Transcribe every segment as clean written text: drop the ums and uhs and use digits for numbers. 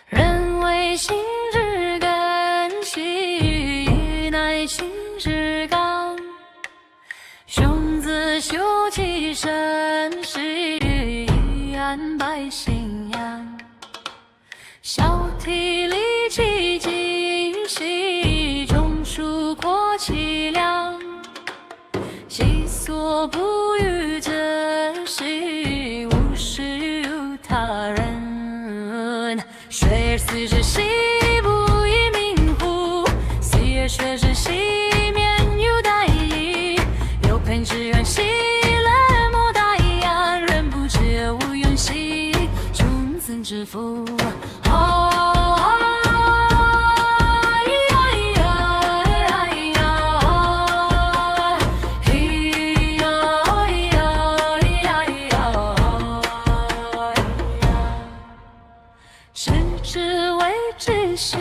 人为心之根系，乃心之刚。雄子修其身势，安百信仰。小体力其精细，中枢扩其量。其所不欲真实，无实于他人。水而思之兮，不亦明乎？思而学之兮，免有殆矣。有朋之远兮，冷漠大洋。人不知而无怨兮，君子之福。视之为知识，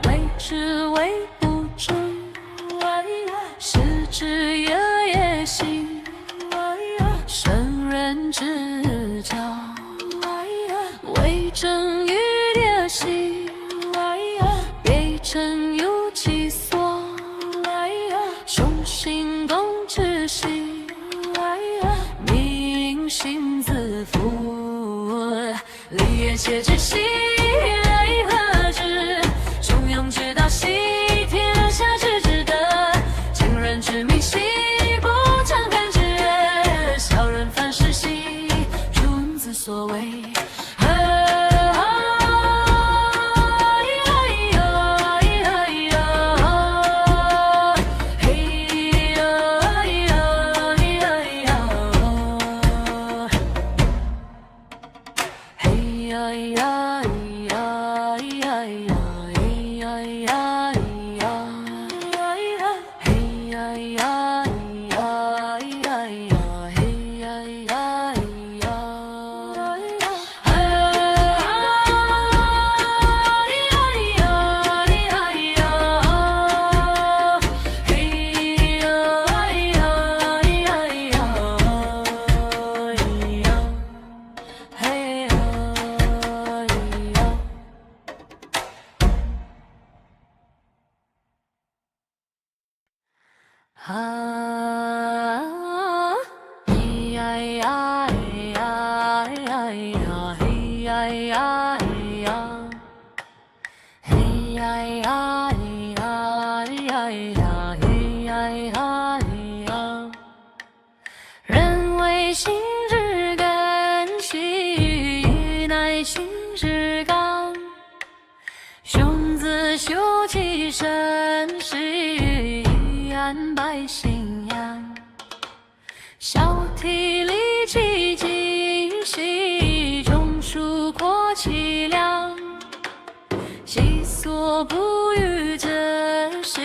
为之为不知。视之也行，圣人之教。为正于列兮，别正有其所。雄心公之兮，民心自负。立业切之兮，为何之？中庸之道兮，天下之至德。今人之明兮，不常看之人。小人反是兮，君子所为。人为心之根系，乃心之刚。雄子修其身势，安百信仰。小体力其精细，中枢扩其量。其所不欲真实，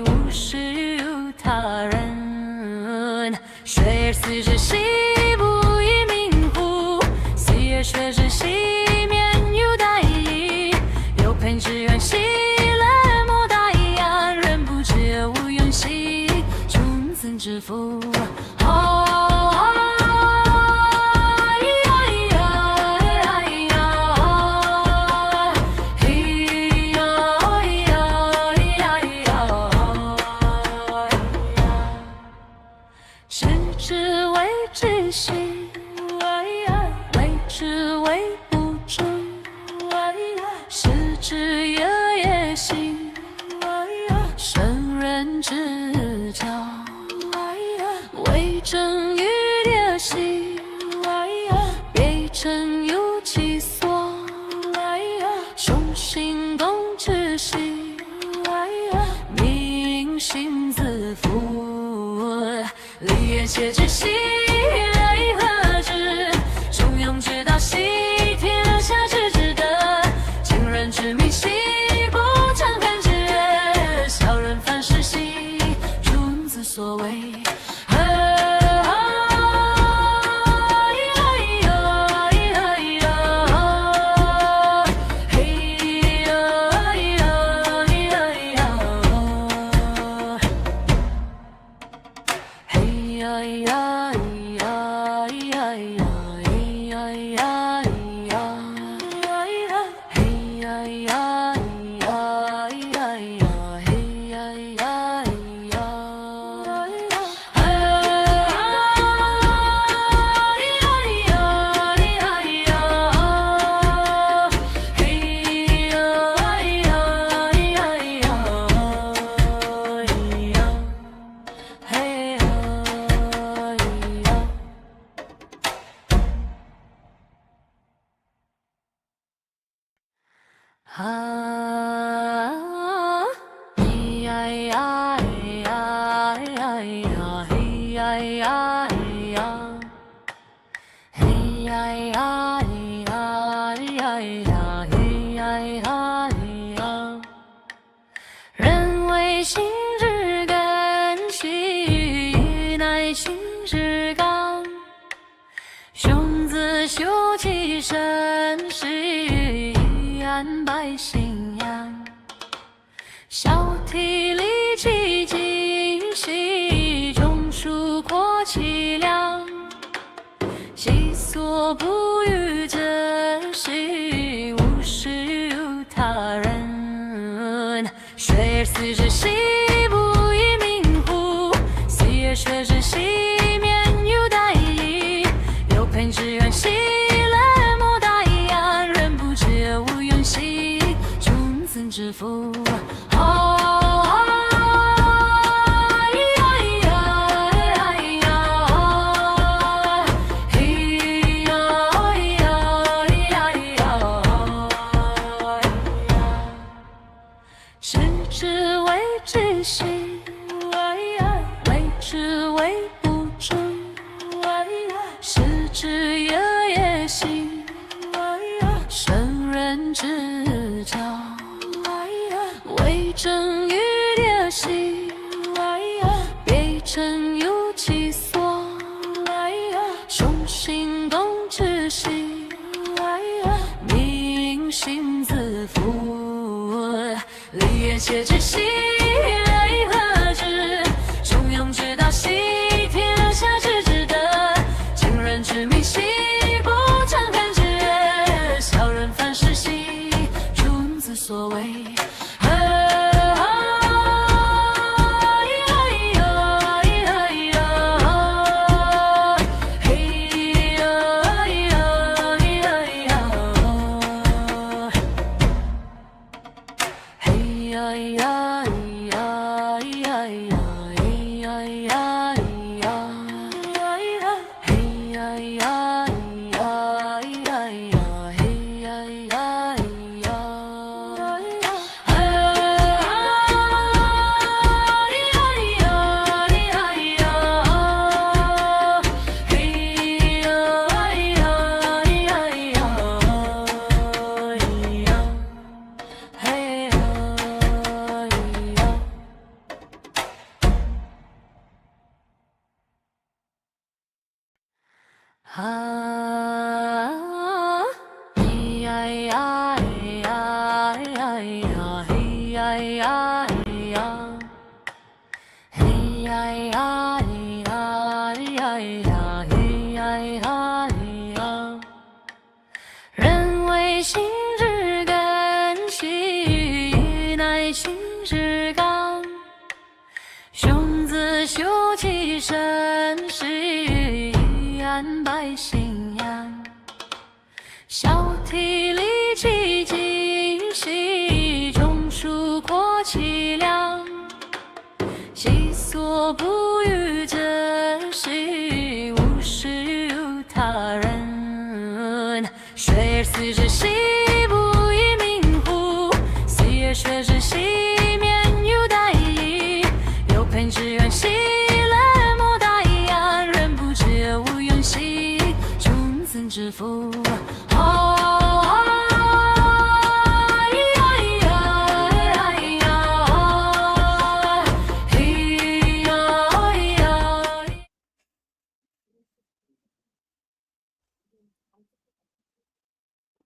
无实于他人。水而思之兮，不亦明乎？思而学之兮，免有殆矣。有朋之远兮，冷漠大洋。人不知而无怨兮，君子之福。视之为知识，为之为不知。视之也行，圣人之教。为正于列兮，别正有其所。雄心公之兮，民心自负。立业切之兮，为何之？中庸之道兮，天下之至德。今人之明兮，不常看之人。小人反是兮，君子所为。人为心之根，须臾乃心之刚。雄自修其身，是以安百姓养。小体力其精细，中枢扩其量。其所不欲者，是无事于他人。学而思之，奚不以明乎？思而学之，奚免于殆矣。有朋之远兮，冷漠大言，人不知而无怨兮，君子之福。且知兮为何之？中庸之道兮，天下之至德。今人之迷兮，不常看之人。小人反是兮，君子所为。人为心之根，须臾乃心之刚。雄自修其身，是以安百姓养。小体力其精细，中枢扩其量。其所不欲者，是无事于他人。学而思之，奚不以明乎？思而学之，奚免于殆矣。有朋之远兮，冷漠大言，人不知而无怨兮，君子之福。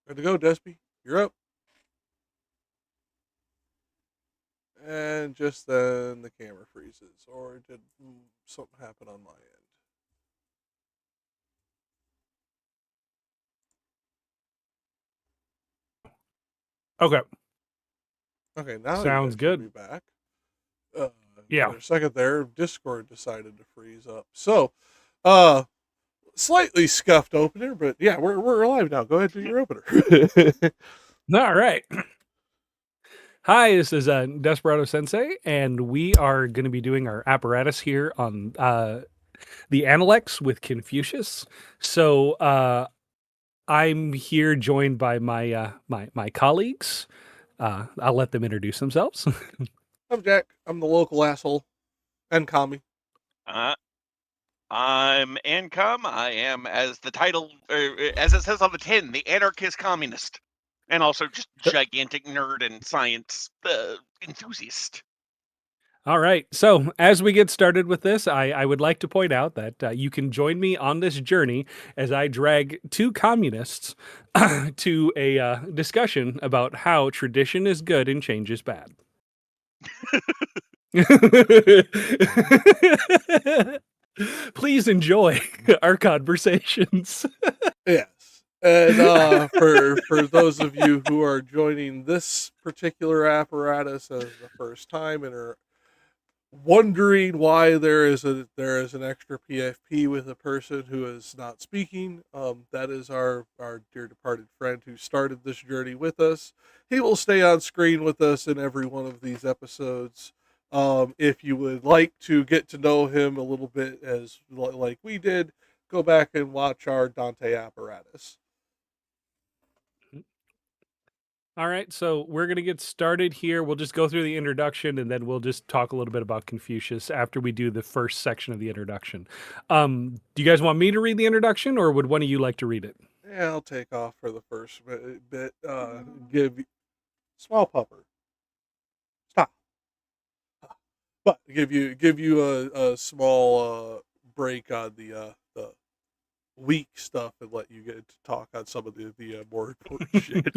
Good to go, Despy. You're up. And just then the camera freezes. Or did something happen on my end? Okay. Okay, now you Sounds guys should good. be back. Yeah. For a second there, Discord decided to freeze up. So, uh, slightly scuffed opener, but yeah, we're alive now. Go ahead, do your opener. All right. Hi, this is Desperado Sensei, and we are going to be doing our apparatus here on the Analects with Confucius. So I'm here joined by my colleagues. I'll let them introduce themselves. I'm Jack. I'm the local asshole and commie. Uh, I'm Ancom. I am, as the title, as it says on the tin, the anarchist communist, and also just gigantic nerd and science enthusiast. All right. So, as we get started with this, I would like to point out that you can join me on this journey as I drag two communists to a discussion about how tradition is good and change is bad. Please enjoy our conversations. Yes. And for those of you who are joining this particular apparatus as the first time and are wondering why there is an extra PFP with a person who is not speaking, that is our dear departed friend who started this journey with us. He will stay on screen with us in every one of these episodes. If you would like to get to know him a little bit as like we did, go back and watch our Dante apparatus. All right, so we're going to get started here. We'll just go through the introduction and then we'll just talk a little bit about Confucius after we do the first section of the introduction. Do you guys want me to read the introduction or would one of you like to read it? Yeah, I'll take off for the first bit. Give small pupper. Stop. But give you a small break on the weak stuff and let you get to talk on some of the more important shit.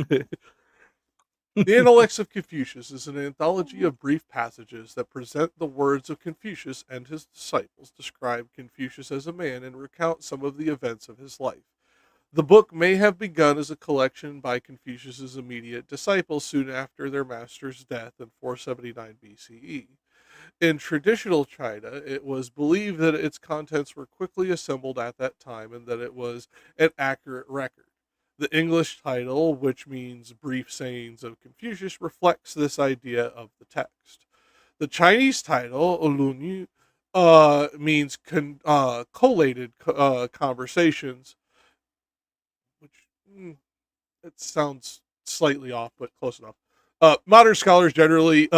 The Analects of Confucius is an anthology of brief passages that present the words of Confucius and his disciples, describe Confucius as a man, and recount some of the events of his life. The book may have begun as a collection by Confucius's immediate disciples soon after their master's death in 479 BCE. In traditional China, it was believed that its contents were quickly assembled at that time and that it was an accurate record. The English title, which means Brief Sayings of Confucius, reflects this idea of the text. The Chinese title, Lunyu, means collated conversations, which it sounds slightly off, but close enough. Modern scholars generally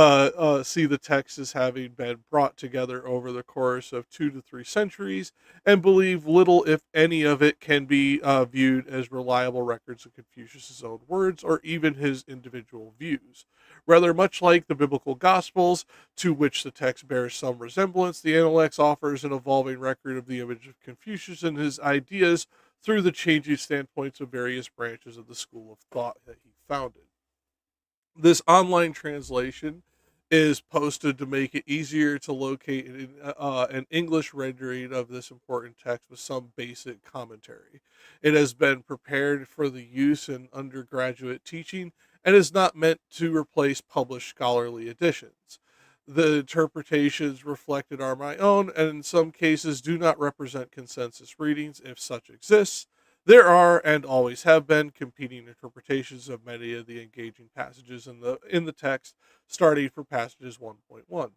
see the text as having been brought together over the course of 2 to 3 centuries and believe little, if any, of it can be viewed as reliable records of Confucius's own words or even his individual views. Rather, much like the biblical Gospels, to which the text bears some resemblance, the Analects offers an evolving record of the image of Confucius and his ideas through the changing standpoints of various branches of the school of thought that he founded. This online translation is posted to make it easier to locate an English rendering of this important text with some basic commentary. It has been prepared for the use in undergraduate teaching and is not meant to replace published scholarly editions. The interpretations reflected are my own and in some cases do not represent consensus readings if such exists. There are and always have been competing interpretations of many of the engaging passages in the text, starting from passages 1.1.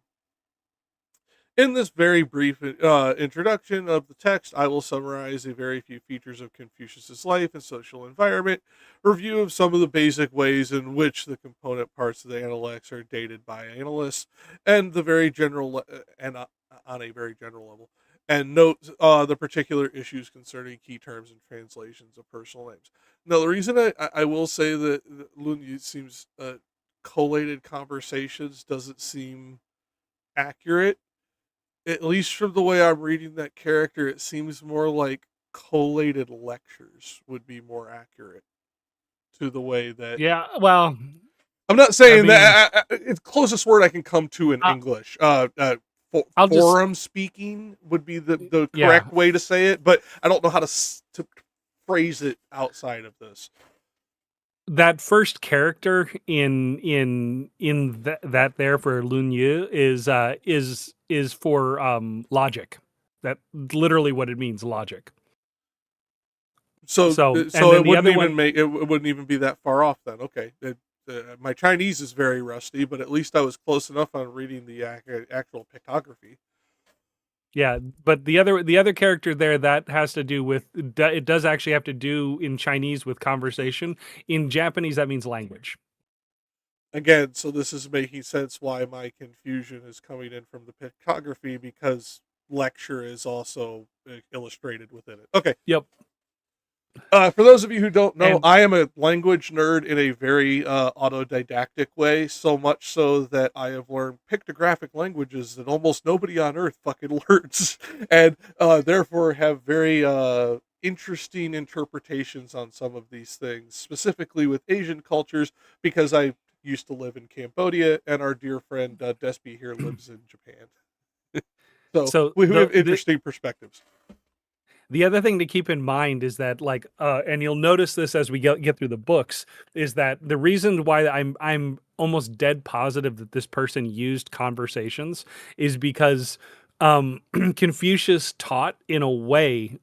In this very brief introduction of the text, I will summarize a very few features of Confucius's life and social environment, review of some of the basic ways in which the component parts of the Analects are dated by analysts, and the very general on a very general level, and note the particular issues concerning key terms and translations of personal names. Now, the reason I will say that Lun seems collated conversations doesn't seem accurate, at least from the way I'm reading that character, it seems more like collated lectures would be more accurate to the way that. Yeah, well, I'm not saying I mean, that it's closest word I can come to in English. Forum speaking would be the correct way to say it, but I don't know how to phrase it outside of this. that first character in that there for Lun Yu is for logic. That literally what it means, logic. So and so then it the wouldn't other even one, make it wouldn't even be that far off then. Okay. My Chinese is very rusty, but at least I was close enough on reading the actual pictography. yeah, but the other character there that has to do with it does actually have to do in Chinese with conversation. In Japanese, that means language. Again, so this is making sense why my confusion is coming in from the pictography, because lecture is also illustrated within it. Okay. Yep. For those of you who don't know, And- I am a language nerd in a very autodidactic way, so much so that I have learned pictographic languages that almost nobody on Earth fucking learns, and therefore have very interesting interpretations on some of these things, specifically with Asian cultures, because I used to live in Cambodia, and our dear friend Despy here lives in Japan. So we have interesting perspectives. The other thing to keep in mind is that, like, and you'll notice this as we get through the books, is that the reason why I'm almost dead positive that this person used conversations is because Confucius taught in a way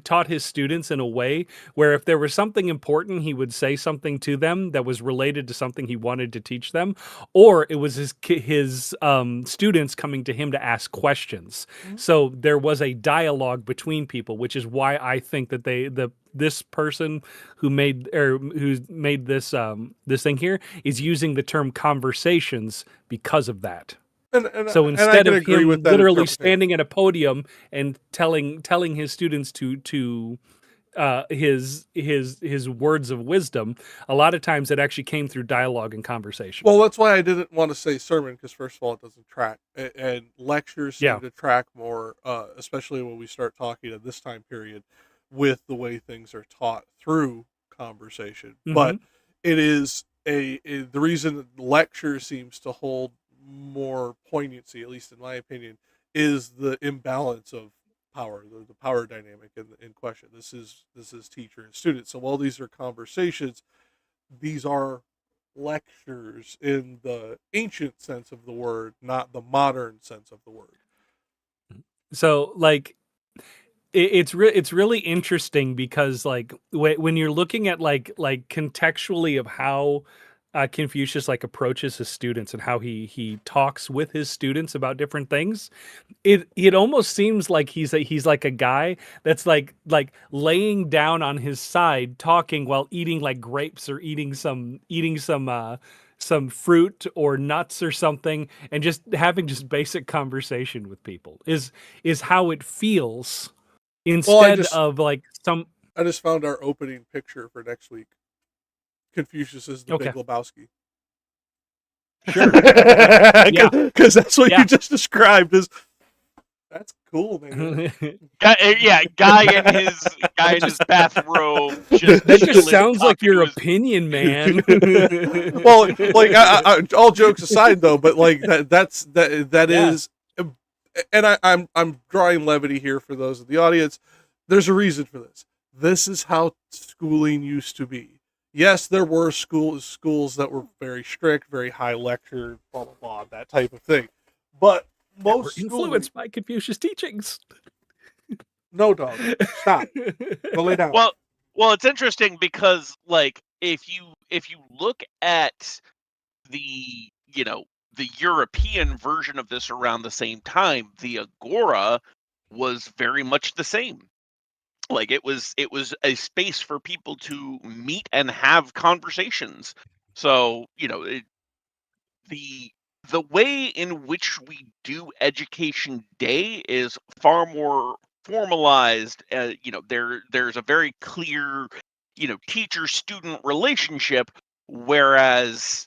taught his students in a way where if there was something important, he would say something to them that was related to something he wanted to teach them, or it was his students coming to him to ask questions. Mm-hmm. So there was a dialogue between people, which is why I think that this person who's made this this thing here is using the term conversations because of that. So instead of him literally standing at a podium and telling his students to his words of wisdom, a lot of times it actually came through dialogue and conversation. Well, that's why I didn't want to say sermon, because first of all, it doesn't track, and lectures seem to track more, especially when we start talking at this time period with the way things are taught through conversation. Mm-hmm. But it is the reason that lecture seems to hold more poignancy, at least in my opinion, is the imbalance of power, the power dynamic in question. This is teacher and student. So while these are conversations, these are lectures in the ancient sense of the word, not the modern sense of the word. So, like, it's really interesting because, like, when you're looking at like contextually of how Confucius like approaches his students and how he talks with his students about different things, it almost seems like he's like a guy that's like laying down on his side talking while eating like grapes or eating some fruit or nuts or something, and just having just basic conversation with people is how it feels, instead of like some. I just found our opening picture for next week. Confucius is the Big Lebowski. Sure. Because that's what you just described. That's cool, man. Guy in his bathrobe. That just sounds like your opinion, man. Well, like all jokes aside, though, but like that is, and I'm drawing levity here for those in the audience. There's a reason for this. This is how schooling used to be. Yes, there were schools that were very strict, very high lecture, blah blah blah, that type of thing. But most were influenced by Confucius teachings. No, dog, stop. Go lay down. Well, it's interesting because, like, if you look at the European version of this around the same time, the agora was very much the same. Like, it was a space for people to meet and have conversations. So, the way in which we do education today is far more formalized. There's a very clear, teacher-student relationship, whereas,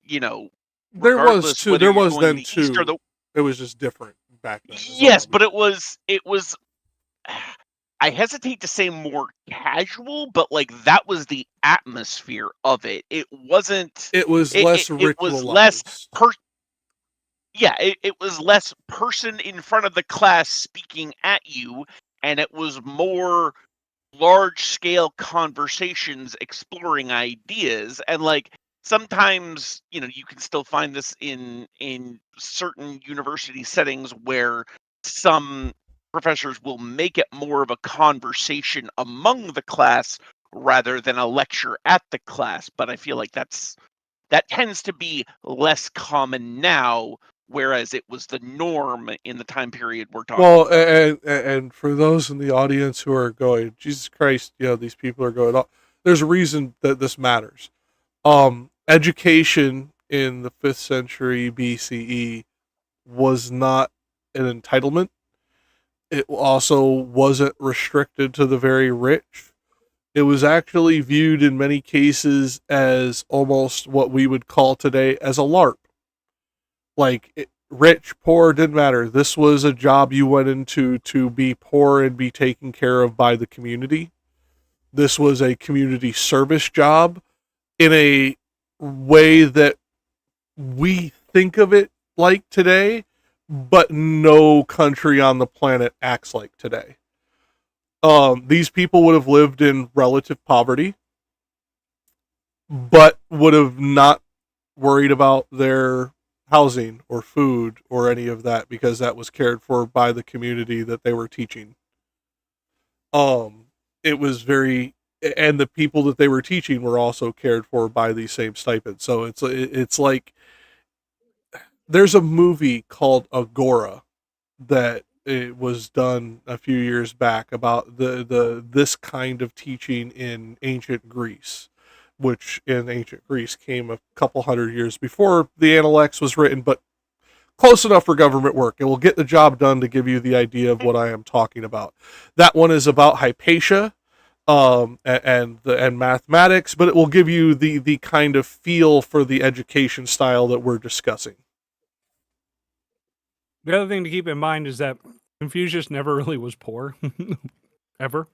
there was too. There was then too. It was just different back then. Yes, but it was. I hesitate to say more casual, but like that was the atmosphere of it. It wasn't. It was less ritualized. It was less. It was less person in front of the class speaking at you, and it was more large scale conversations exploring ideas. And like sometimes, you know, you can still find this in certain university settings where some professors will make it more of a conversation among the class rather than a lecture at the class. But I feel like that tends to be less common now, whereas it was the norm in the time period we're talking Well, about. and for those in the audience who are going, Jesus Christ, you know, these people are going, oh, there's a reason that this matters. Education in the 5th century BCE was not an entitlement. It also wasn't restricted to the very rich. It was actually viewed in many cases as almost what we would call today as a LARP. Like, rich, poor, didn't matter. This was a job you went into to be poor and be taken care of by the community. This was a community service job in a way that we think of it like today, but no country on the planet acts like today. These people would have lived in relative poverty, but would have not worried about their housing or food or any of that because that was cared for by the community that they were teaching. It was very, and the people that they were teaching were also cared for by these same stipends. So it's like there's a movie called Agora that it was done a few years back about this kind of teaching in ancient Greece, which in ancient Greece came a couple hundred years before the Analects was written, but close enough for government work. It will get the job done to give you the idea of what I am talking about. That one is about Hypatia and mathematics, but it will give you the kind of feel for the education style that we're discussing. The other thing to keep in mind is that Confucius never really was poor. Ever.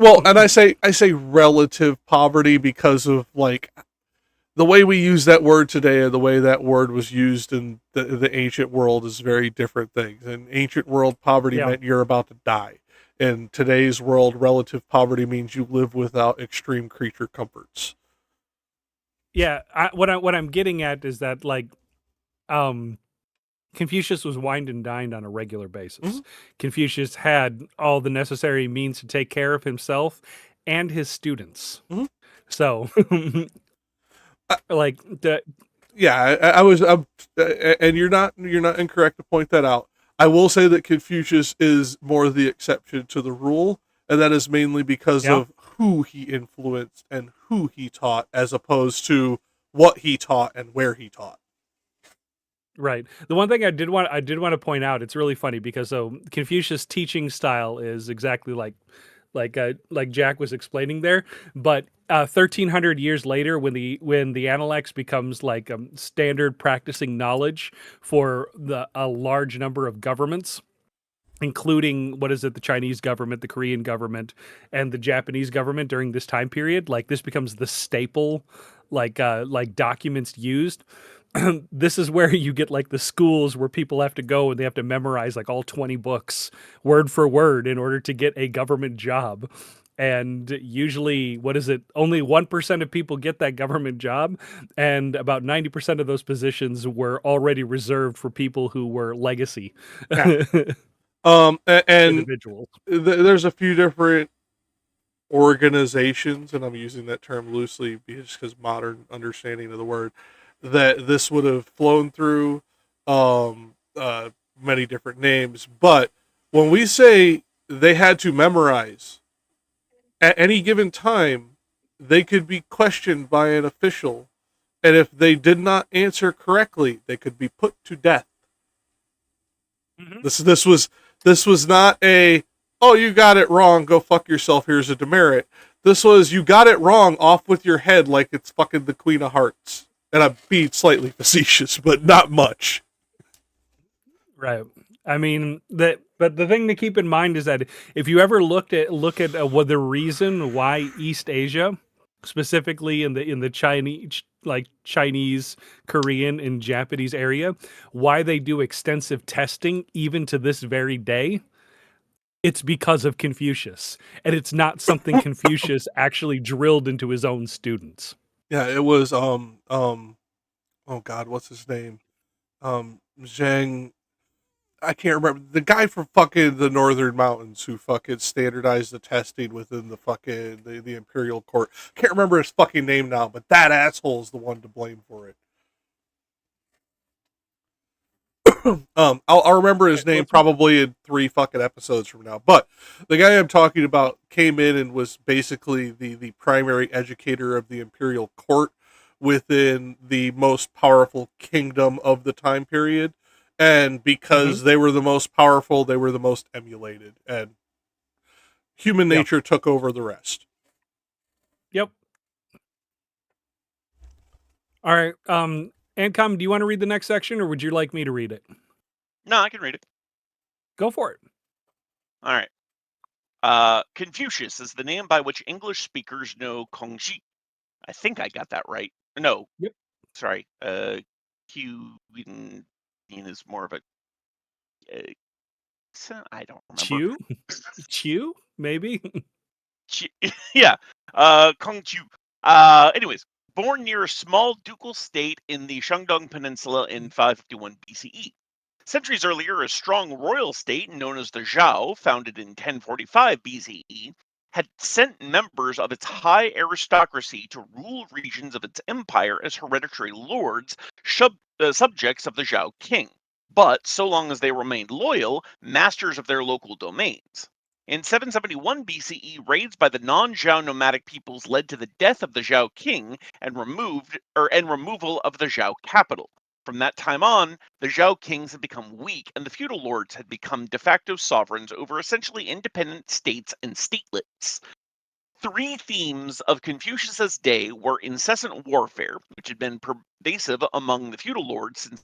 Well, and I say relative poverty because of like the way we use that word today and the way that word was used in the ancient world is very different things. In ancient world, poverty meant you're about to die. In today's world, relative poverty means you live without extreme creature comforts. Yeah, what I'm getting at is that like Confucius was wined and dined on a regular basis. Mm-hmm. Confucius had all the necessary means to take care of himself and his students. Mm-hmm. So, like, and you're not incorrect to point that out. I will say that Confucius is more the exception to the rule, and that is mainly because of who he influenced and who he taught, as opposed to what he taught and where he taught. Right. The one thing I did want to point out, it's really funny because Confucius' teaching style is exactly like Jack was explaining there, but 1,300 years later, when the Analects becomes like standard practicing knowledge for a large number of governments, including the Chinese government, the Korean government, and the Japanese government during this time period, like this becomes the staple, like documents used. This is where you get like the schools where people have to go and they have to memorize like all 20 books word for word in order to get a government job. And usually, only 1% of people get that government job. And about 90% of those positions were already reserved for people who were legacy. Yeah. And individuals. There's a few different organizations, and I'm using that term loosely because modern understanding of the word, that this would have flown through many different names. But when we say they had to memorize, at any given time, they could be questioned by an official, and if they did not answer correctly, they could be put to death. Mm-hmm. This was not a, oh, you got it wrong, go fuck yourself, here's a demerit. This was, you got it wrong, off with your head like it's fucking the Queen of Hearts. And I'm being slightly facetious, but not much. Right. I mean, but the thing to keep in mind is that if you ever look at what the reason why East Asia, specifically in the Chinese, Korean, and Japanese area, why they do extensive testing even to this very day, it's because of Confucius, and it's not something Confucius actually drilled into his own students. Yeah, it was oh God, what's his name? Zhang. I can't remember the guy from fucking the Northern Mountains who fucking standardized the testing within the fucking the imperial court. Can't remember his fucking name now, but that asshole is the one to blame for it. I'll remember his name probably in 3 fucking episodes from now. But the guy I'm talking about came in and was basically the primary educator of the imperial court within the most powerful kingdom of the time period. And because they were the most powerful, they were the most emulated. And human nature took over the rest. Yep. All right. Ancom, do you want to read the next section, or would you like me to read it? No, I can read it. Go for it. All right. Confucius is the name by which English speakers know Kongxi. I think I got that right. No. Yep. Sorry. Q is more of a. I don't remember. Chew? Maybe? Yeah. Kongju. Anyways, born near a small ducal state in the Shandong Peninsula in 551 BCE. Centuries earlier, a strong royal state known as the Zhao, founded in 1045 BCE, had sent members of its high aristocracy to rule regions of its empire as hereditary lords, subjects of the Zhao king, but so long as they remained loyal, masters of their local domains. In 771 BCE, raids by the non-Zhao nomadic peoples led to the death of the Zhao king and removal of the Zhao capital. From that time on, the Zhao kings had become weak, and the feudal lords had become de facto sovereigns over essentially independent states and statelets. 3 themes of Confucius's day were incessant warfare, which had been pervasive among the feudal lords since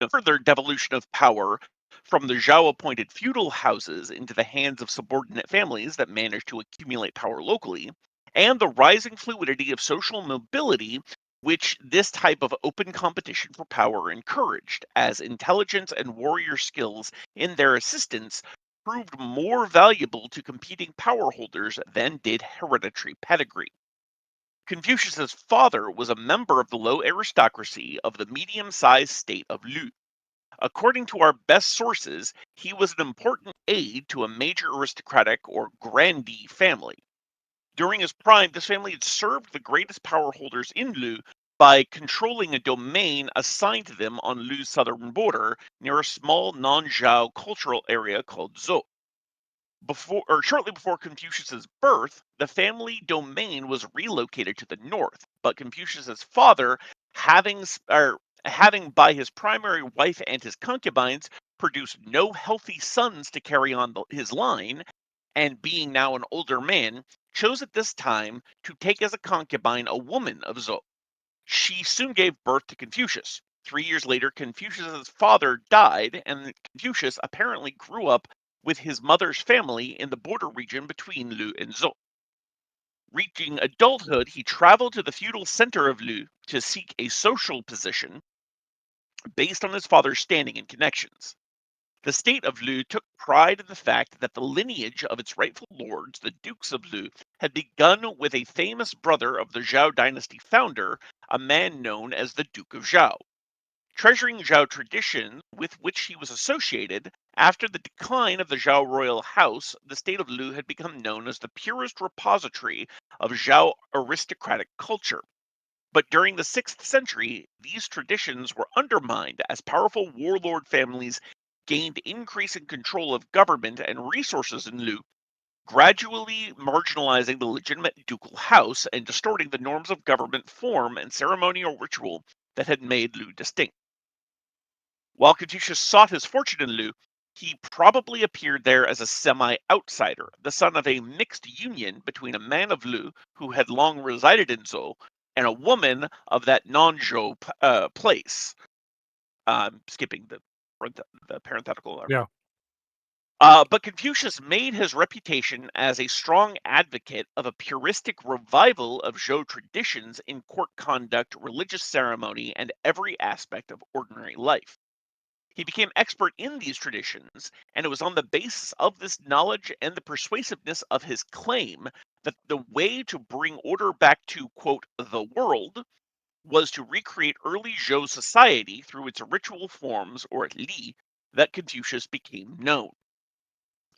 the further devolution of power from the Zhao-appointed feudal houses into the hands of subordinate families that managed to accumulate power locally, and the rising fluidity of social mobility, which this type of open competition for power encouraged, as intelligence and warrior skills in their assistance proved more valuable to competing power holders than did hereditary pedigree. Confucius's father was a member of the low aristocracy of the medium-sized state of Lu. According to our best sources, he was an important aide to a major aristocratic or grandee family. During his prime, this family had served the greatest power holders in Lu by controlling a domain assigned to them on Lu's southern border near a small non-Zhao cultural area called Zhou. Shortly before Confucius's birth, the family domain was relocated to the north, but Confucius's father, having by his primary wife and his concubines produced no healthy sons to carry on his line, and being now an older man, chose at this time to take as a concubine a woman of Zhou. She soon gave birth to Confucius. 3 years later, Confucius's father died, and Confucius apparently grew up with his mother's family in the border region between Lu and Zhou. Reaching adulthood, he traveled to the feudal center of Lu to seek a social position based on his father's standing and connections. The state of Lu took pride in the fact that the lineage of its rightful lords, the dukes of Lu, had begun with a famous brother of the Zhao dynasty founder, a man known as the Duke of Zhao. Treasuring Zhao tradition with which he was associated, after the decline of the Zhao royal house, the state of Lu had become known as the purest repository of Zhao aristocratic culture. But during the 6th century, these traditions were undermined as powerful warlord families gained increasing control of government and resources in Lu, gradually marginalizing the legitimate ducal house and distorting the norms of government form and ceremonial ritual that had made Lu distinct. While Confucius sought his fortune in Lu, he probably appeared there as a semi-outsider, the son of a mixed union between a man of Lu who had long resided in Zhou and a woman of that non-Zhou place. Skipping the parenthetical. Yeah. But Confucius made his reputation as a strong advocate of a puristic revival of Zhou traditions in court conduct, religious ceremony, and every aspect of ordinary life. He became expert in these traditions, and it was on the basis of this knowledge and the persuasiveness of his claim that the way to bring order back to, quote, the world was to recreate early Zhou society through its ritual forms, or li, that Confucius became known.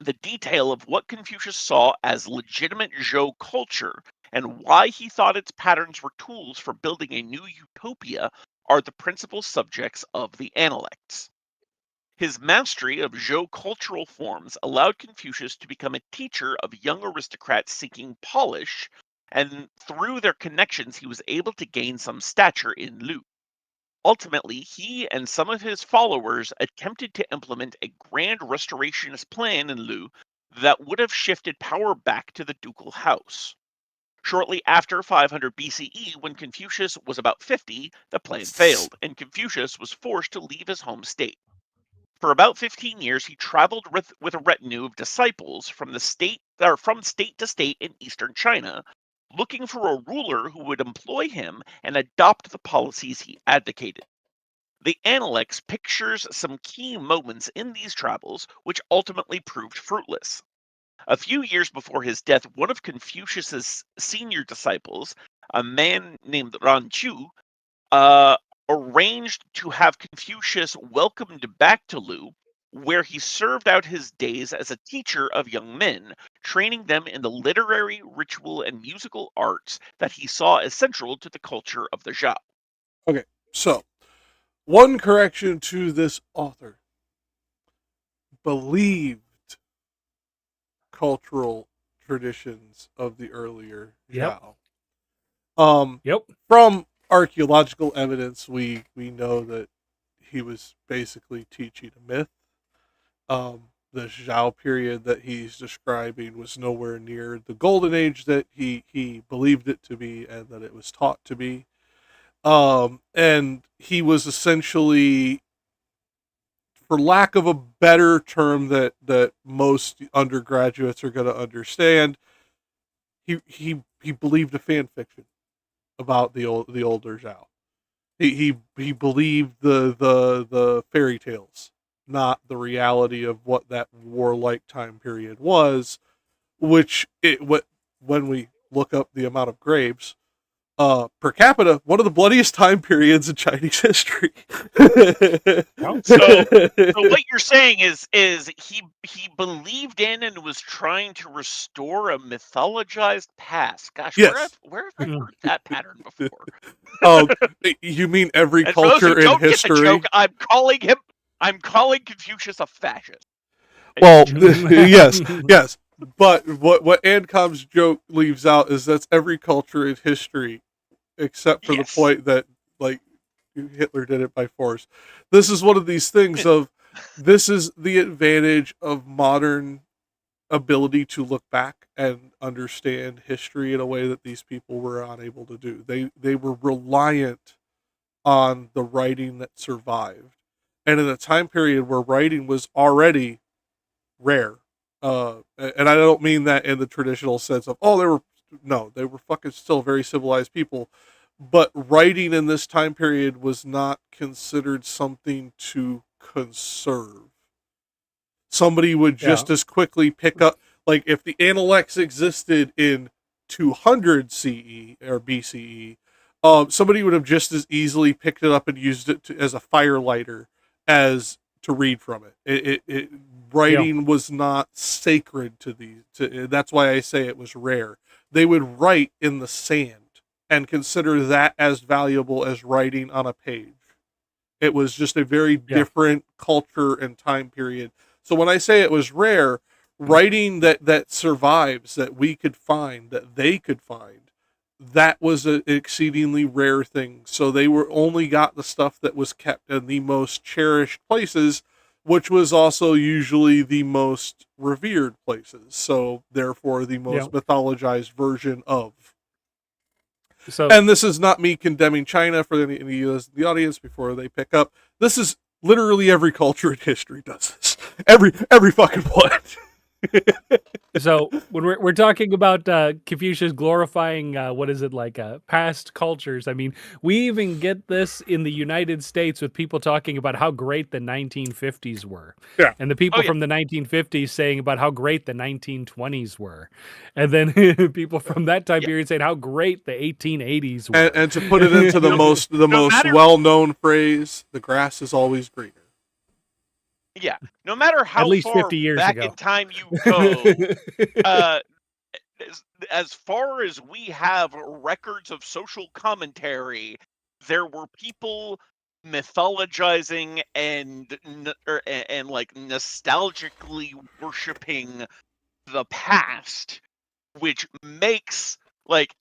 The detail of what Confucius saw as legitimate Zhou culture and why he thought its patterns were tools for building a new utopia are the principal subjects of the Analects. His mastery of Zhou cultural forms allowed Confucius to become a teacher of young aristocrats seeking polish, and through their connections he was able to gain some stature in Lu. Ultimately, he and some of his followers attempted to implement a grand restorationist plan in Lu that would have shifted power back to the ducal house. Shortly after 500 BCE, when Confucius was about 50, the plan failed, and Confucius was forced to leave his home state. For about 15 years, he traveled with a retinue of disciples from state to state in eastern China, looking for a ruler who would employ him and adopt the policies he advocated. The Analects pictures some key moments in these travels, which ultimately proved fruitless. A few years before his death, one of Confucius's senior disciples, a man named Ran Chu, arranged to have Confucius welcomed back to Lu, where he served out his days as a teacher of young men, training them in the literary, ritual, and musical arts that he saw as central to the culture of the Zhao. Okay, so one correction to this author: believed cultural traditions of the earlier Yep. Zhao. Yep. From archaeological evidence, we know that he was basically teaching a myth. The Zhao period that he's describing was nowhere near the golden age that he believed it to be and that it was taught to be. And he was essentially, for lack of a better term that most undergraduates are going to understand, he believed a fan fiction about the older Zhao. He believed the fairy tales, not the reality of what that warlike time period was, which when we look up the amount of graves per capita, one of the bloodiest time periods in Chinese history. So what you're saying is he believed in and was trying to restore a mythologized past. Gosh, Yes. where have I heard that pattern before? You mean every And for those who culture in don't get the history? joke, I'm calling Confucius a fascist. Well, yes. But what Ancom's joke leaves out is that's every culture in history, except for the point that, like, Hitler did it by force. This is one of these things of, this is the advantage of modern ability to look back and understand history in a way that these people were unable to do. They were reliant on the writing that survived. And in a time period where writing was already rare, and I don't mean that in the traditional sense of, they were fucking still very civilized people, but writing in this time period was not considered something to conserve. Somebody would just as quickly pick up, like, if the Analects existed in 200 CE or BCE, somebody would have just as easily picked it up and used it as a firelighter as to read from it. Writing was not sacred to these. That's why I say it was rare. They would write in the sand and consider that as valuable as writing on a page. It was just a very different culture and time period. So when I say it was rare, writing that survives, that we could find, that they could find, that was an exceedingly rare thing. So they only got the stuff that was kept in the most cherished places, which was also usually the most revered places. So therefore the most mythologized version of. So, and this is not me condemning China for any of the audience before they pick up. This is literally every culture in history does this. Every fucking one. So when we're talking about Confucius glorifying past cultures, I mean, we even get this in the United States with people talking about how great the 1950s were, Yeah. and the people from the 1950s saying about how great the 1920s were, and then people from that time Yeah. period saying how great the 1880s were. And to put it into the most matter- well-known phrase, the grass is always greener. Yeah. No matter how least far 50 years back ago. in time you go, as far as we have records of social commentary, there were people mythologizing and like nostalgically worshiping the past, which makes like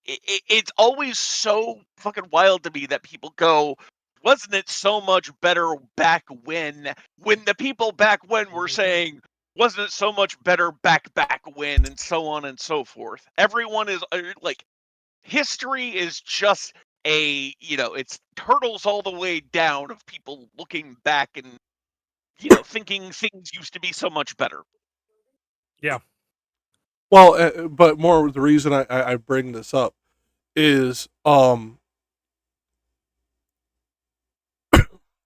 it's always so fucking wild to me that people go, wasn't it so much better back when the people back when were saying, wasn't it so much better back when, and so on and so forth. Everyone is like, history is just it's turtles all the way down of people looking back and thinking things used to be so much better. Yeah. Well, but more the reason I bring this up is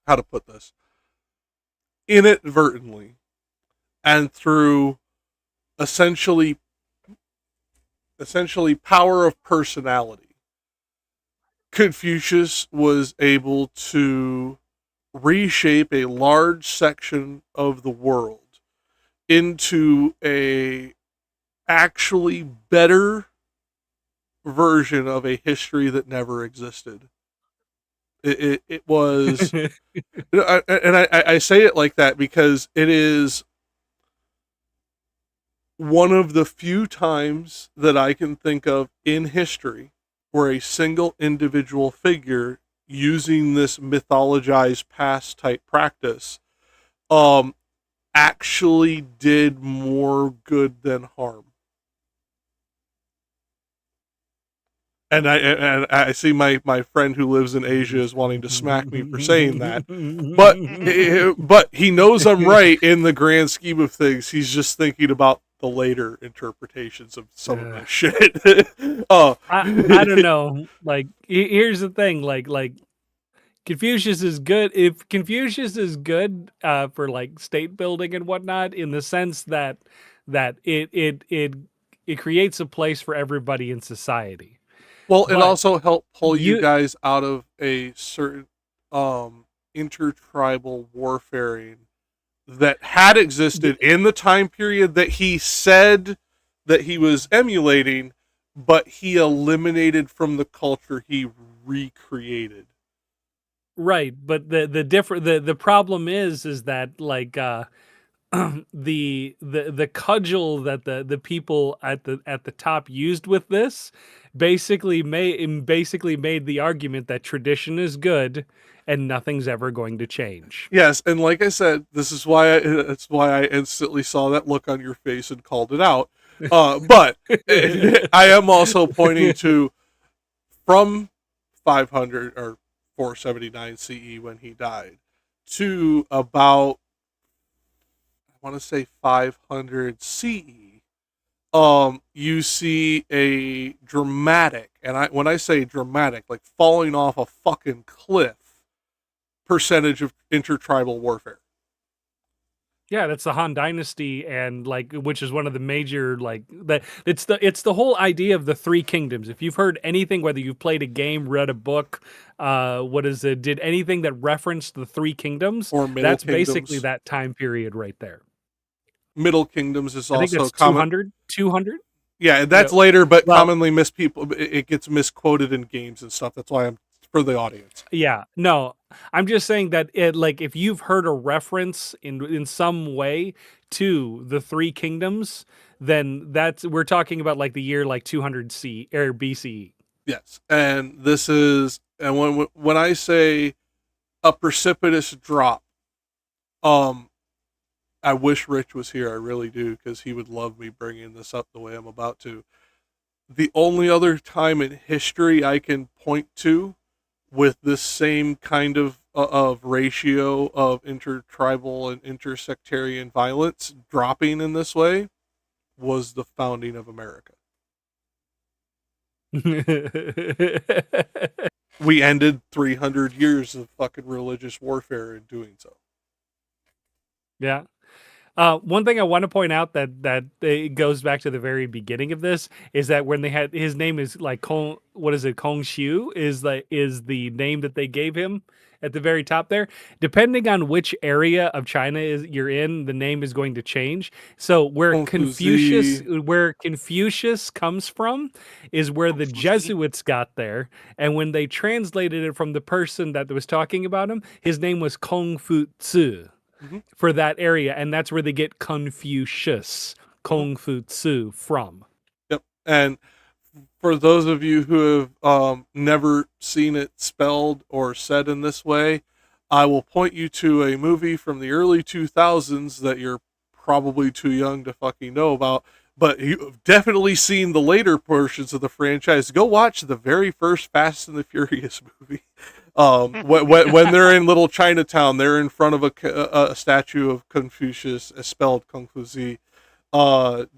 how to put this, inadvertently and through essentially power of personality, Confucius was able to reshape a large section of the world into a actually better version of a history that never existed. It was, and I say it like that because it is one of the few times that I can think of in history where a single individual figure using this mythologized past type practice actually did more good than harm. And I see my friend who lives in Asia is wanting to smack me for saying that, but he knows I'm right in the grand scheme of things. He's just thinking about the later interpretations of some of this shit. I don't know. Like, here's the thing. Like Confucius is good. If Confucius is good for like state building and whatnot, in the sense that it creates a place for everybody in society. Well, it But also helped pull you guys out of a certain intertribal warfaring that had existed in the time period that he said that he was emulating, but he eliminated from the culture he recreated. Right, but the problem is that like the cudgel that the people at the top used with this basically made the argument that tradition is good and nothing's ever going to change. Yes, and like I said, this is why it's why I instantly saw that look on your face and called it out. But I am also pointing to from 500 or 479 CE when he died to about, I want to say 500 CE. You see a dramatic, and when I say dramatic, like falling off a fucking cliff, percentage of intertribal warfare. Yeah, that's the Han Dynasty, and like, which is one of the major it's the whole idea of the three kingdoms. If you've heard anything, whether you've played a game, read a book, did anything that referenced the three kingdoms, Or Middle that's Kingdoms. basically that time period right there. Middle Kingdoms is I think also that's common. 200. Yeah, that's Yep. later, but Well- commonly it gets misquoted in games and stuff. That's why I'm for the audience. Yeah, no, I'm just saying that if you've heard a reference in some way to the three kingdoms, then we're talking about like the year like 200 C or BCE. Yes, and this is, and when I say a precipitous drop, I wish Rich was here. I really do, because he would love me bringing this up the way I'm about to. The only other time in history I can point to with this same kind of ratio of intertribal and intersectarian violence dropping in this way was the founding of America. We ended 300 years of fucking religious warfare in doing so. Yeah. One thing I want to point out that it goes back to the very beginning of this is that when they had his name is like Kong, what is it? Kong Xiu is the name that they gave him at the very top there. Depending on which area of China you're in, the name is going to change. So where Confucius comes from is where the Jesuits got there, and when they translated it from the person that was talking about him, his name was Confucius. For that area, and that's where they get Confucius, Confucius from. Yep. And for those of you who have never seen it spelled or said in this way, I will point you to a movie from the early 2000s that you're probably too young to fucking know about, but you've definitely seen the later portions of the franchise. Go watch the very first Fast and the Furious movie. When they're in Little Chinatown, they're in front of a statue of Confucius, spelled Confucius, when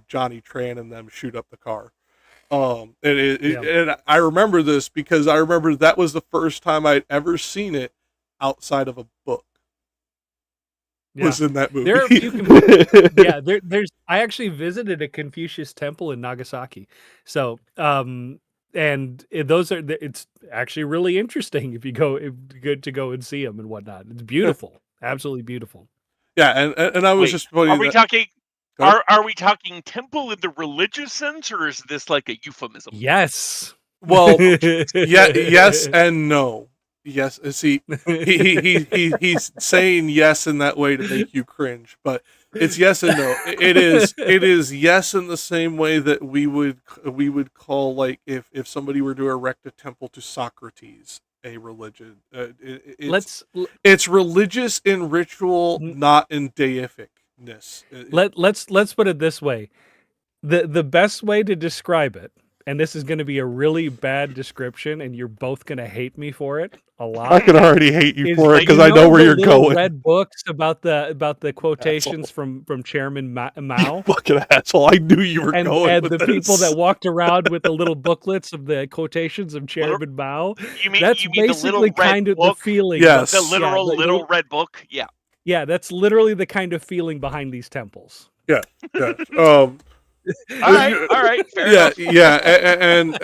Johnny Tran and them shoot up the car. And I remember this because I remember that was the first time I'd ever seen it outside of a book. Yeah. Was in that movie. There are a few there's I actually visited a Confucius temple in Nagasaki. So and it's actually really interesting if you good to go and see them and whatnot. It's beautiful. Absolutely beautiful. Yeah, and I was just pointing. Are we talking temple in the religious sense, or is this like a euphemism? Yes. Well, yes and no. Yes, see, he's saying yes in that way to make you cringe, but it's yes and no. It is yes in the same way that we would call, like, if somebody were to erect a temple to Socrates a religion. It's religious in ritual, not in deificness. Let's put it this way: the best way to describe it, and this is going to be a really bad description, and you're both going to hate me for it a lot. I can already hate you for it because I know where you're going. Read books about the quotations from Chairman Mao. Fucking asshole! I knew you were going. And with the this. People that walked around with the little booklets of the quotations of Chairman Mao. That's basically kind of the feeling. Yes, the literal little red book. Yeah. Yeah, that's literally the kind of feeling behind these temples. Yeah. All right, fair enough. And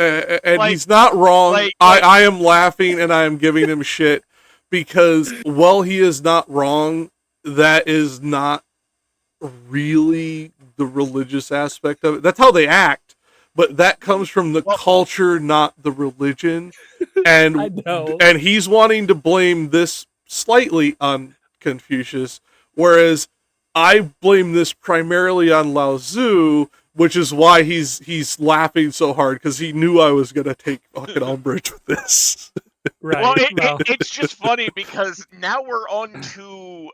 like, he's not wrong. I am laughing and I am giving him shit because while he is not wrong, that is not really the religious aspect of it. That's how they act, but that comes from the culture, not the religion. And I know. And he's wanting to blame this slightly on Confucius, whereas I blame this primarily on Lao Tzu, which is why he's laughing so hard, because he knew I was gonna take fucking umbrage with this. Right. Well, it's just funny because now we're on to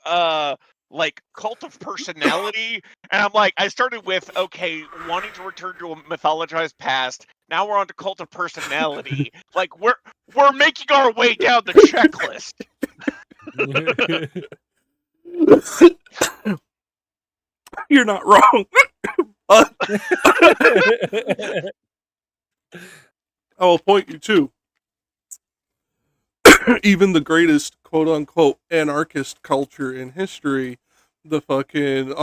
like cult of personality, and I'm like, I started with wanting to return to a mythologized past. Now we're on to cult of personality. Like we're making our way down the checklist. You're not wrong. I will point you to even the greatest quote-unquote anarchist culture in history, the fucking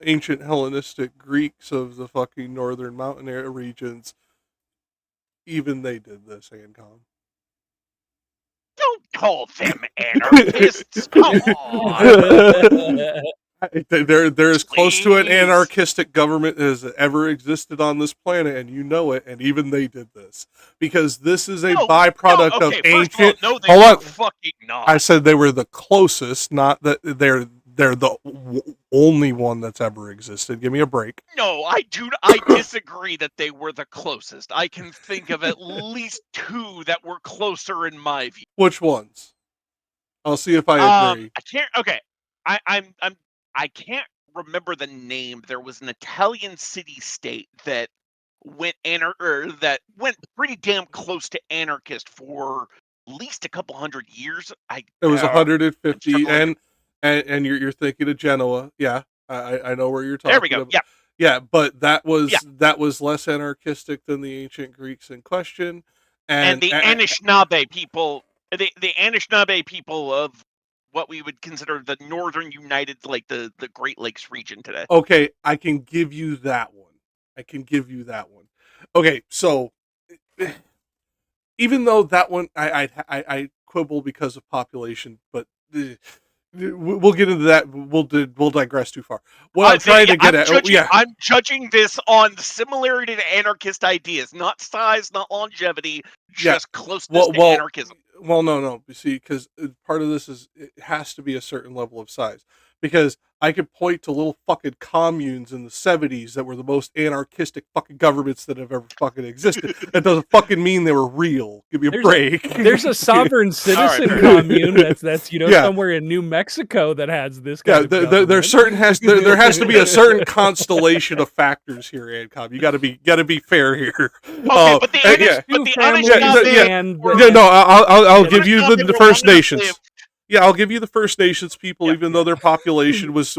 ancient Hellenistic Greeks of the fucking northern mountain regions. Even they did this, Ancom. Don't call them anarchists. Come on. They're as close to an anarchistic government as ever existed on this planet, and you know it. And even they did this because this is a byproduct of ancient. Hold on, fucking not. I said they were the closest, not that they're the only one that's ever existed. Give me a break. No, I disagree that they were the closest. I can think of at least two that were closer in my view. Which ones? I'll see if I agree. I can't. Okay, I can't remember the name. There was an Italian city-state that that went pretty damn close to anarchist for at least a couple hundred years. It was 150, struggling and you're thinking of Genoa. Yeah, I know where you're talking there we go. about. Yeah. Yeah, but that was Yeah. less anarchistic than the ancient Greeks in question, And the Anishinaabe people, the Anishinaabe people of what we would consider the northern United, like the Great Lakes region today. Okay, I can give you that one. Okay, so even though that one I quibble because of population, but we'll get into that. We'll digress too far. What I'm trying to get at, I'm judging this on similarity to anarchist ideas, not size, not longevity, just closeness to anarchism. Well, no. You see, because part of this is it has to be a certain level of size. Because I could point to little fucking communes in the 70s that were the most anarchistic fucking governments that have ever fucking existed. That doesn't fucking mean they were real. Give me a break. There's a sovereign citizen commune that's somewhere in New Mexico that has this kind of government. There has to be a certain constellation of factors here, Ancom. You got to be fair here. Okay, but the Anishinaabe, I'll give you the First Nations. Yeah, I'll give you the First Nations people, even though their population was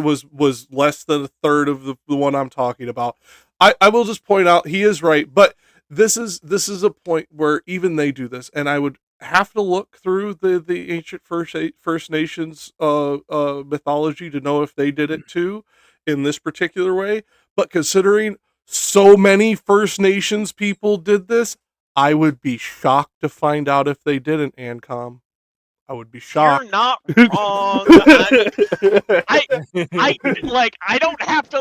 less than a third of the one I'm talking about. I will just point out he is right, but this is a point where even they do this, and I would have to look through the ancient First Nations mythology to know if they did it too in this particular way. But considering so many First Nations people did this, I would be shocked to find out if they didn't, Ancom. I would be shocked. You're not wrong. I don't have to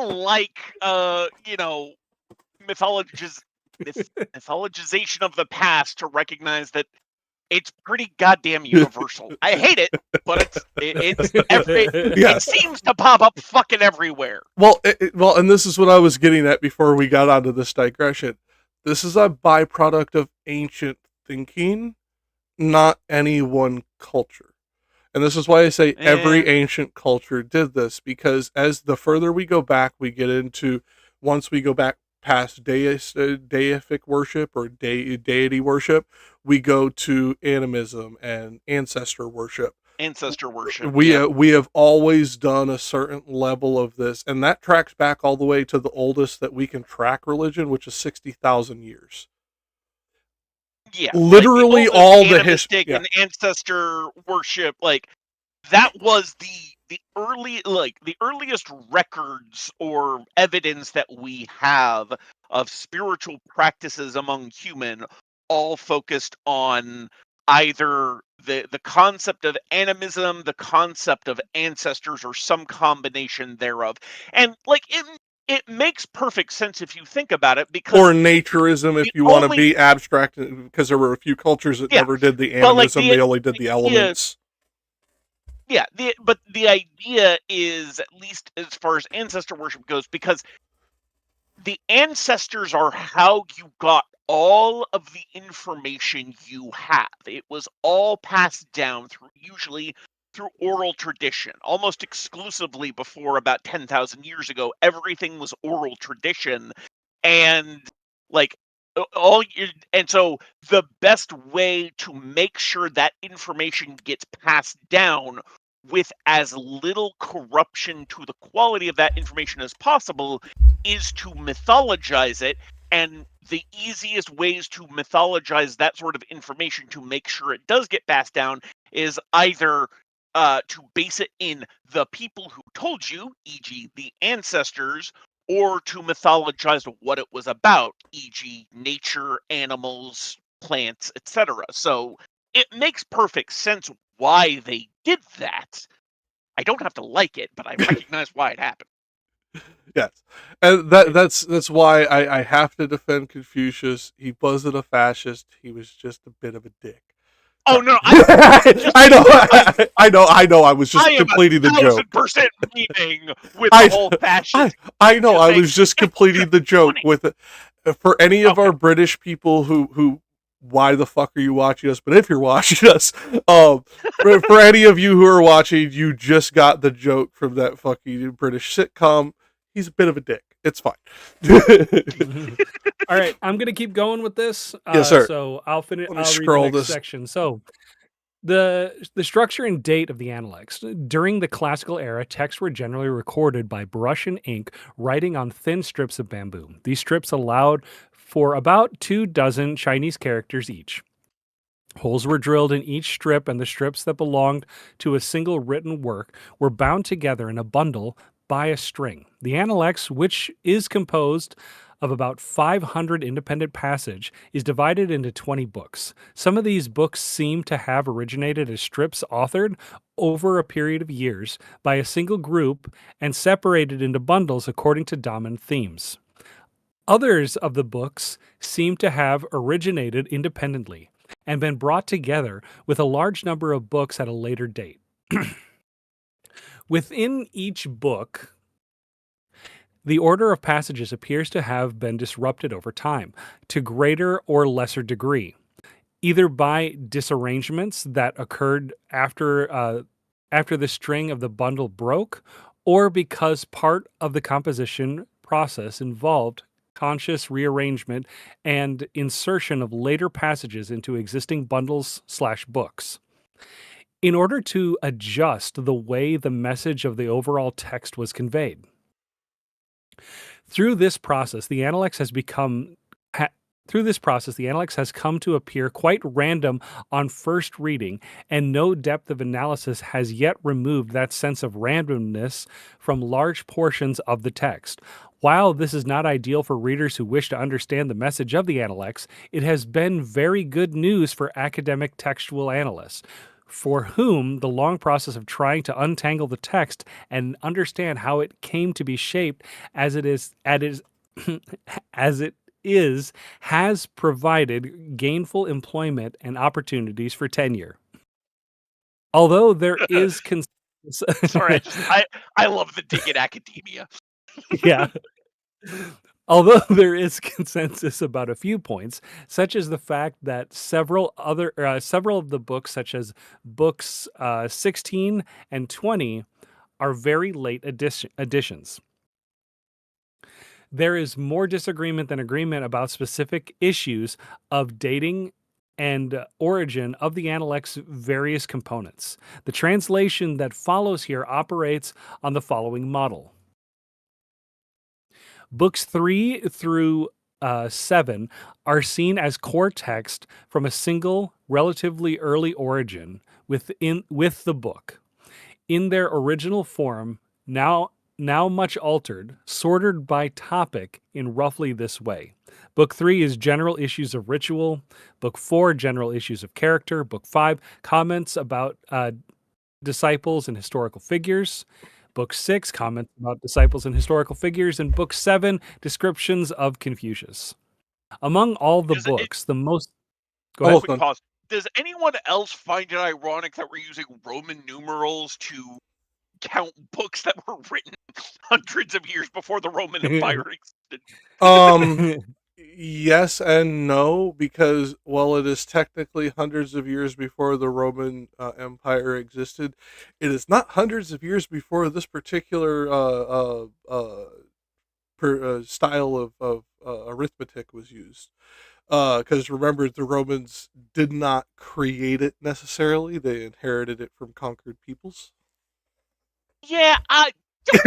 mythologization of the past to recognize that it's pretty goddamn universal. I hate it, but it seems to pop up fucking everywhere. Well, and this is what I was getting at before we got onto this digression. This is a byproduct of ancient thinking, not any one culture. And this is why I say every ancient culture did this, because as the further we go back, we get into, once we go back past deific worship or deity worship, we go to animism and ancestor worship. We have always done a certain level of this, and that tracks back all the way to the oldest that we can track religion, which is 60,000 years. Yeah, literally like all the history and ancestor worship, like that was the earliest records or evidence that we have of spiritual practices among human, all focused on either the concept of animism, the concept of ancestors, or some combination thereof. And like it makes perfect sense if you think about it, because or naturism, if you want to be abstract, because there were a few cultures that never did the animism, they only did the elements. Yeah, but the idea is, at least as far as ancestor worship goes, because the ancestors are how you got all of the information you have. It was all passed down usually through oral tradition, almost exclusively before about 10,000 years ago. Everything was oral tradition, and so the best way to make sure that information gets passed down with as little corruption to the quality of that information as possible is to mythologize it. And the easiest ways to mythologize that sort of information to make sure it does get passed down is either to base it in the people who told you, e.g. the ancestors, or to mythologize what it was about, e.g. nature, animals, plants, etc. So it makes perfect sense why they did that. I don't have to like it, but I recognize why it happened. Yes, and that's why I have to defend Confucius. He wasn't a fascist. He was just a bit of a dick. Oh no! I know. I was just completing the joke. 1,000% meaning with the whole fascist. I know. I was just completing the joke with it. For any of our British people who why the fuck are you watching us? But if you're watching us, for any of you who are watching, you just got the joke from that fucking British sitcom. He's a bit of a dick. It's fine. All right, I'm gonna keep going with this. Yes, sir. So I'll finish. Let me I'll read scroll the next this. section. So the structure and date of the Analects. During the classical era, texts were generally recorded by brush and ink, writing on thin strips of bamboo. These strips allowed for about 24 Chinese characters each. Holes were drilled in each strip, and the strips that belonged to a single written work were bound together in a bundle by a string. The Analects, which is composed of about 500 independent passage, is divided into 20 books. Some of these books seem to have originated as strips authored over a period of years by a single group and separated into bundles according to dominant themes. Others of the books seem to have originated independently and been brought together with a large number of books at a later date. Within each book, the order of passages appears to have been disrupted over time, to greater or lesser degree, either by disarrangements that occurred after the string of the bundle broke, or because part of the composition process involved conscious rearrangement and insertion of later passages into existing bundles/books. In order to adjust the way the message of the overall text was conveyed. Through this process, the Analects has come to appear quite random on first reading, and no depth of analysis has yet removed that sense of randomness from large portions of the text. While this is not ideal for readers who wish to understand the message of the Analects, it has been very good news for academic textual analysts, for whom the long process of trying to untangle the text and understand how it came to be shaped as it is has provided gainful employment and opportunities for tenure. Although there is Sorry, I love the dig in academia. yeah. Although there is consensus about a few points, such as the fact that several of the books, such as books 16 and 20, are very late additions. There is more disagreement than agreement about specific issues of dating and origin of the Analects' various components. The translation that follows here operates on the following model. Books 3 through 7 are seen as core text from a single, relatively early origin with the book. In their original form, now much altered, sorted by topic in roughly this way. Book 3 is general issues of ritual. Book 4, general issues of character. Book 5, comments about disciples and historical figures. Book 6, comments about disciples and historical figures. And Book 7, descriptions of Confucius. Among all the books, the most... Go ahead. Quick pause. Does anyone else find it ironic that we're using Roman numerals to count books that were written hundreds of years before the Roman Empire existed? Yes and no, because while it is technically hundreds of years before the Roman Empire existed, it is not hundreds of years before this particular style of arithmetic was used. Because remember, the Romans did not create it necessarily; they inherited it from conquered peoples. Yeah, I was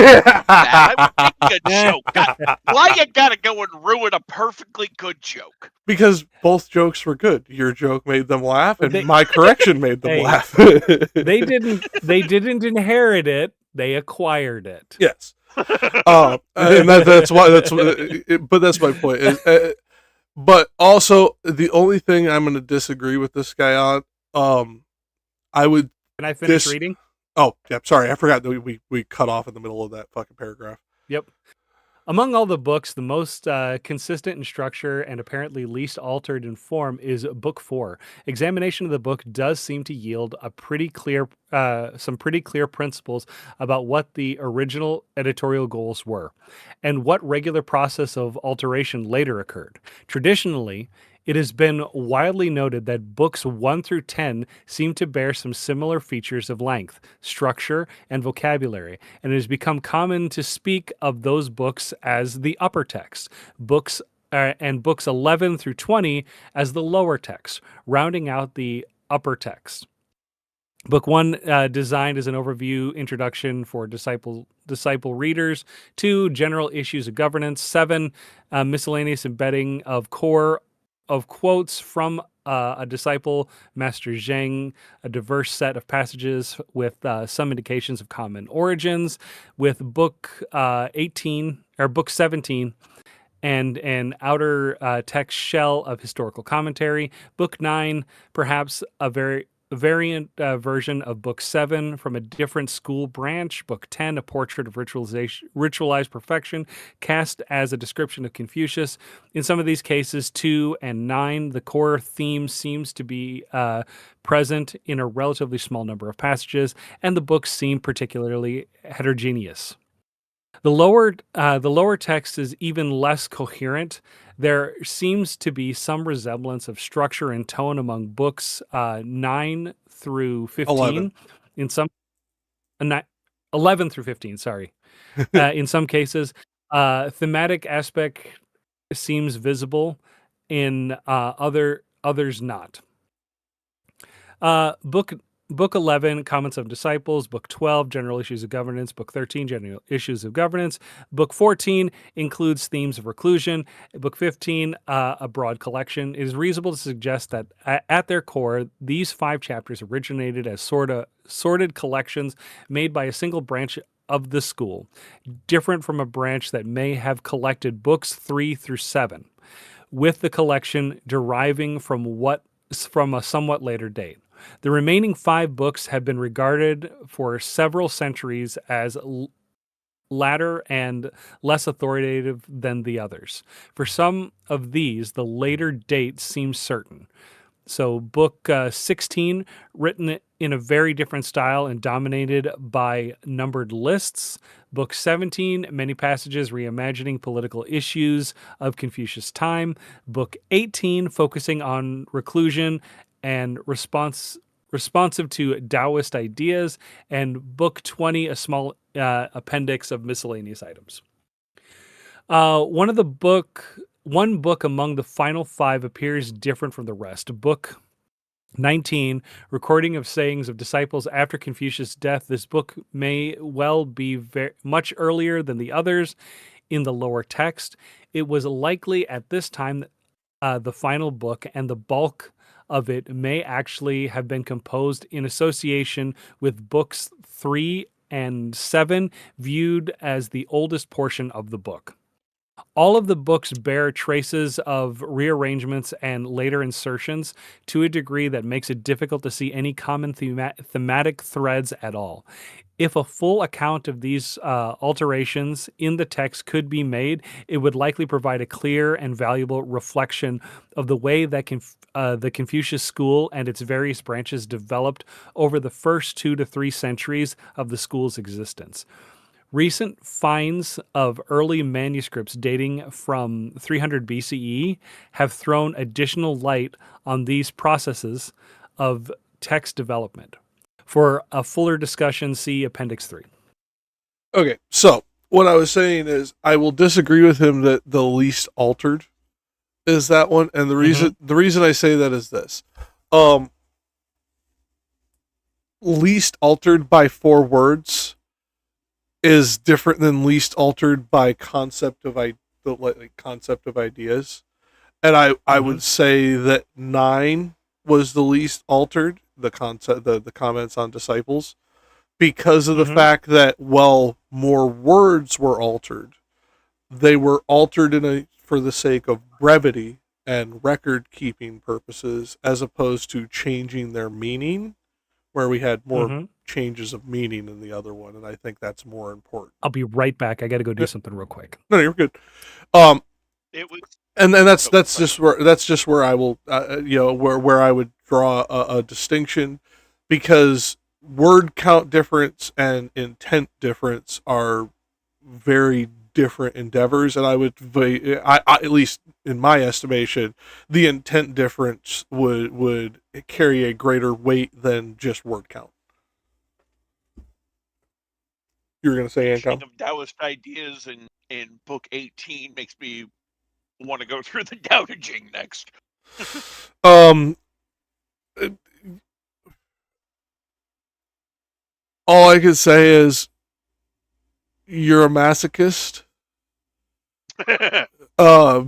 making a joke. Why you gotta go and ruin a perfectly good joke? Because both jokes were good. Your joke made them laugh, and my correction made them laugh. They didn't inherit it; they acquired it. Yes, and that's my point. But also, the only thing I'm going to disagree with this guy on, I would. Can I finish reading? Oh, yeah. Sorry, I forgot that we cut off in the middle of that fucking paragraph. Yep. Among all the books, the most consistent in structure and apparently least altered in form is Book 4. Examination of the book does seem to yield some pretty clear principles about what the original editorial goals were, and what regular process of alteration later occurred. Traditionally, It has been widely noted that books 1 through 10 seem to bear some similar features of length, structure, and vocabulary, and it has become common to speak of those books as the upper text, and books 11 through 20 as the lower text, rounding out the upper text. Book 1, designed as an overview introduction for disciple readers. 2, general issues of governance. 7, miscellaneous embedding of quotes from a disciple, Master Zheng, a diverse set of passages with some indications of common origins. With book 18 or book 17, and an outer text shell of historical commentary. Book 9, perhaps a variant version of Book 7 from a different school branch. Book 10, a portrait of ritualized perfection, cast as a description of Confucius. In some of these cases, 2 and 9, the core theme seems to be present in a relatively small number of passages, and the books seem particularly heterogeneous. The lower text is even less coherent. There seems to be some resemblance of structure and tone among books 9 through 15. 11. In some 11 through 15, sorry. In some cases, thematic aspect seems visible. In others not. Book 11, Comments of Disciples. Book 12, General Issues of Governance. Book 13, General Issues of Governance. Book 14 includes themes of reclusion. Book 15, a broad collection. It is reasonable to suggest that at their core, these 5 chapters originated as sorted collections made by a single branch of the school, different from a branch that may have collected books 3 through 7, with the collection deriving from a somewhat later date. The remaining 5 books have been regarded for several centuries as latter and less authoritative than the others. For some of these, the later date seems certain. So book 16, written in a very different style and dominated by numbered lists. Book 17, many passages reimagining political issues of Confucius' time. Book 18, focusing on reclusion and responsive to Taoist ideas, and book 20, a small appendix of miscellaneous items. One book among the final 5 appears different from the rest. Book 19, recording of sayings of disciples after Confucius' death. This book may well be much earlier than the others in the lower text. It was likely at this time the final book, and the bulk of it may actually have been composed in association with books 3 and 7, viewed as the oldest portion of the book. All of the books bear traces of rearrangements and later insertions to a degree that makes it difficult to see any common thematic threads at all. If a full account of these alterations in the text could be made, it would likely provide a clear and valuable reflection of the way that the Confucius school and its various branches developed over the first 2 to 3 centuries of the school's existence. Recent finds of early manuscripts dating from 300 BCE have thrown additional light on these processes of text development. For a fuller discussion, see Appendix 3. Okay, so what I was saying is I will disagree with him that the least altered is that one, and the reason I say that is this. Least altered by 4 words is different than least altered by concept of ideas. And I would say that 9 was the least altered, the concept, the comments on disciples, because of the fact that, well, more words were altered. They were altered for the sake of brevity and record keeping purposes, as opposed to changing their meaning, where we had more changes of meaning in the other one, and I think that's more important. I'll be right back. I got to go do something real quick. No, you're good. It was, and that's just where I will, where I would draw a distinction, because word count difference and intent difference are very different endeavors, and at least in my estimation, the intent difference would carry a greater weight than just word count. You were going to say, King Ancom? of Taoist ideas in book 18 makes me want to go through the Tao Te Ching next. All I can say is you're a masochist.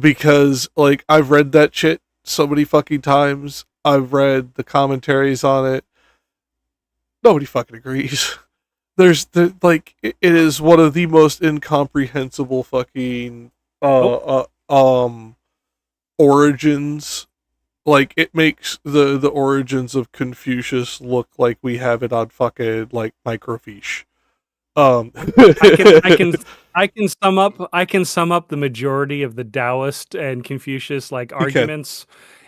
Because like I've read that shit so many fucking times. I've read the commentaries on it. Nobody fucking agrees. It is one of the most incomprehensible fucking origins. Like, it makes the origins of Confucius look like we have it on fucking like microfiche. I can sum up the majority of the Taoist and Confucius like arguments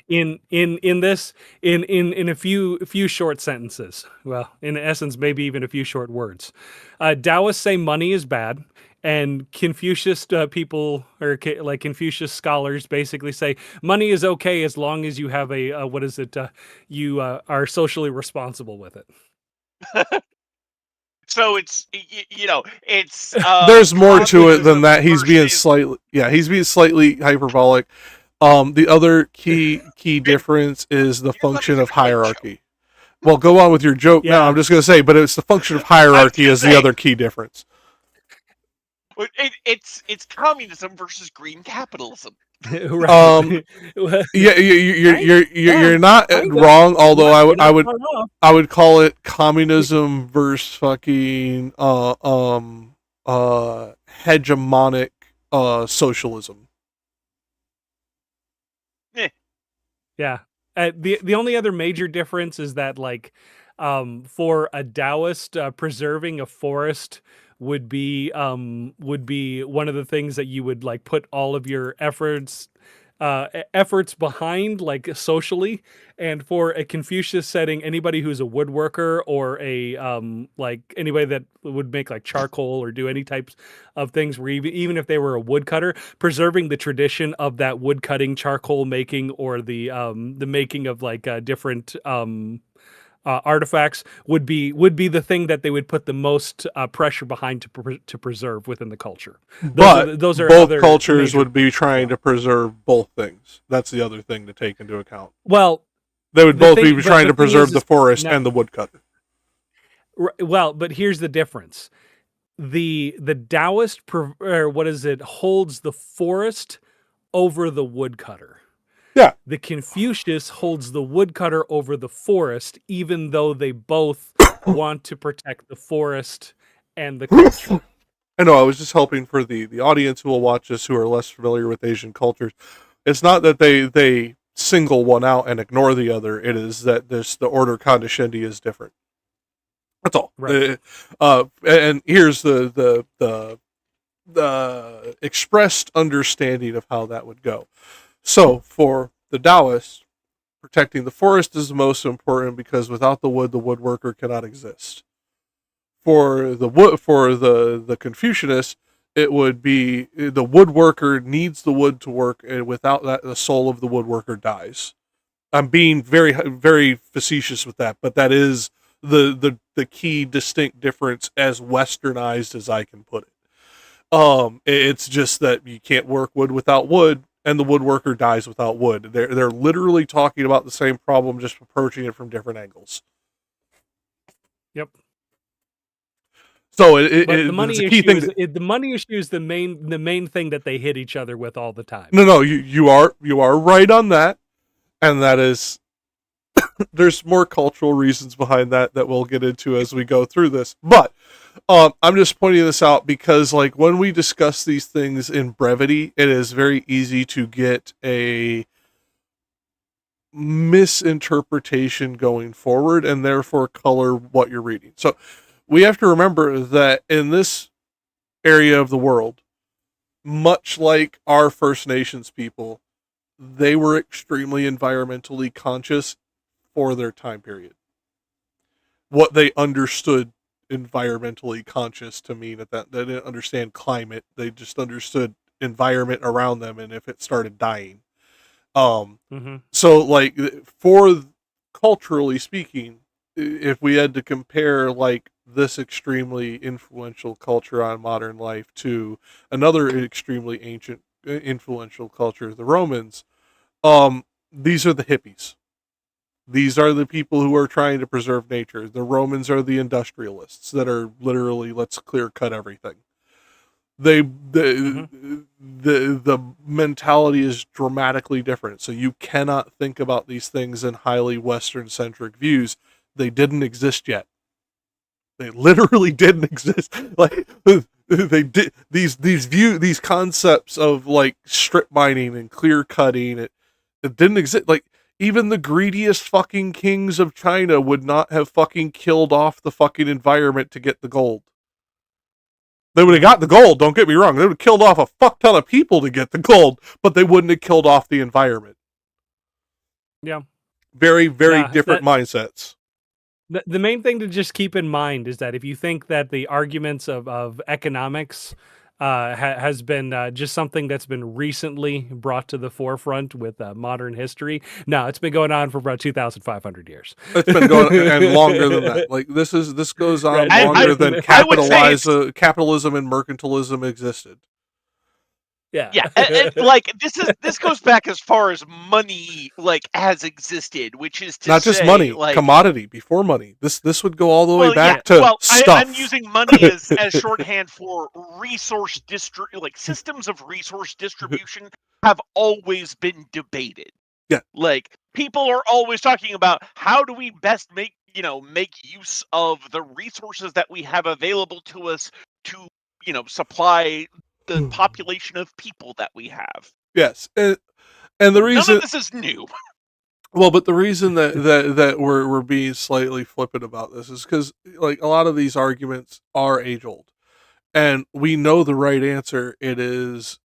in a few short sentences. Well, in essence, maybe even a few short words. Taoists say money is bad, and Confucius people or like Confucius scholars basically say money is okay as long as you have you are socially responsible with it. So it's it's there's more to it than that. He's being versus- slightly hyperbolic. The other key difference is the function of hierarchy. Well, go on with your joke now. I'm just going to say, but it's the function of hierarchy is the other key difference. It's communism versus green capitalism. Right. You're not wrong. Although I would call it communism versus fucking hegemonic socialism. Yeah. The only other major difference is that like for a Taoist, preserving a forest would be one of the things that you would like put all of your efforts behind, like socially. And for a Confucius setting, anybody who's a woodworker or a like anybody that would make like charcoal or do any types of things where even if they were a woodcutter, preserving the tradition of that wood cutting, charcoal making, or the making of like different artifacts would be the thing that they would put the most pressure behind to preserve within the culture. Those are both cultures would be trying to preserve both things. That's the other thing to take into account. Well, they would both be trying to preserve the forest and the woodcutter. Well, but here's the difference: the Taoist holds the forest over the woodcutter. Yeah. The Confucius holds the woodcutter over the forest, even though they both want to protect the forest and the culture. I know, I was just helping for the audience who will watch this who are less familiar with Asian cultures. It's not that they single one out and ignore the other. It is that the order condescendi is different. That's all. Right. And here's the expressed understanding of how that would go. So, for the Taoists, protecting the forest is the most important because without the wood, the woodworker cannot exist. For the Confucianists, it would be the woodworker needs the wood to work, and without that, the soul of the woodworker dies. I'm being very, very facetious with that, but that is the key distinct difference, as westernized as I can put it. It's just that you can't work wood without wood, and the woodworker dies without wood. They're literally talking about the same problem, just approaching it from different angles. Yep. So the money issue is the main thing that they hit each other with all the time. No, you are right on that, and that is there's more cultural reasons behind that we'll get into as we go through this. But I'm just pointing this out because, like, when we discuss these things in brevity, it is very easy to get a misinterpretation going forward, and therefore color what you're reading. So we have to remember that in this area of the world, much like our First Nations people, they were extremely environmentally conscious for their time period. What they understood environmentally conscious to mean that they didn't understand climate. They just understood environment around them and if it started dying. So like for culturally speaking, if we had to compare like this extremely influential culture on modern life to another extremely ancient influential culture, the Romans, these are the hippies. These are the people who are trying to preserve nature. The Romans are the industrialists that are literally, let's clear cut everything. The mentality is dramatically different. So you cannot think about these things in highly Western centric views. They didn't exist yet. They literally didn't exist. Like they did these concepts of like strip mining and clear cutting. It didn't exist. Like even the greediest fucking kings of China would not have fucking killed off the fucking environment to get the gold. They would have got the gold, don't get me wrong. They would have killed off a fuck ton of people to get the gold, but they wouldn't have killed off the environment. Yeah. Very, very different mindsets. The main thing to just keep in mind is that if you think that the arguments of economics has been just something that's been recently brought to the forefront with modern history, no, it's been going on for about 2,500 years. It's been going and longer than that. Like this goes on longer than capitalism and mercantilism existed. Yeah. And, like this goes back as far as money like has existed, which is to not just say, money, like, commodity before money. This would go all the way back to stuff. I'm using money as shorthand for resource like systems of resource distribution have always been debated. Yeah, like people are always talking about how do we best make use of the resources that we have available to us to supply the population of people that we have. Yes, and the reason none of this is new. Well, but the reason that we're being slightly flippant about this is because like a lot of these arguments are age old, and we know the right answer. It is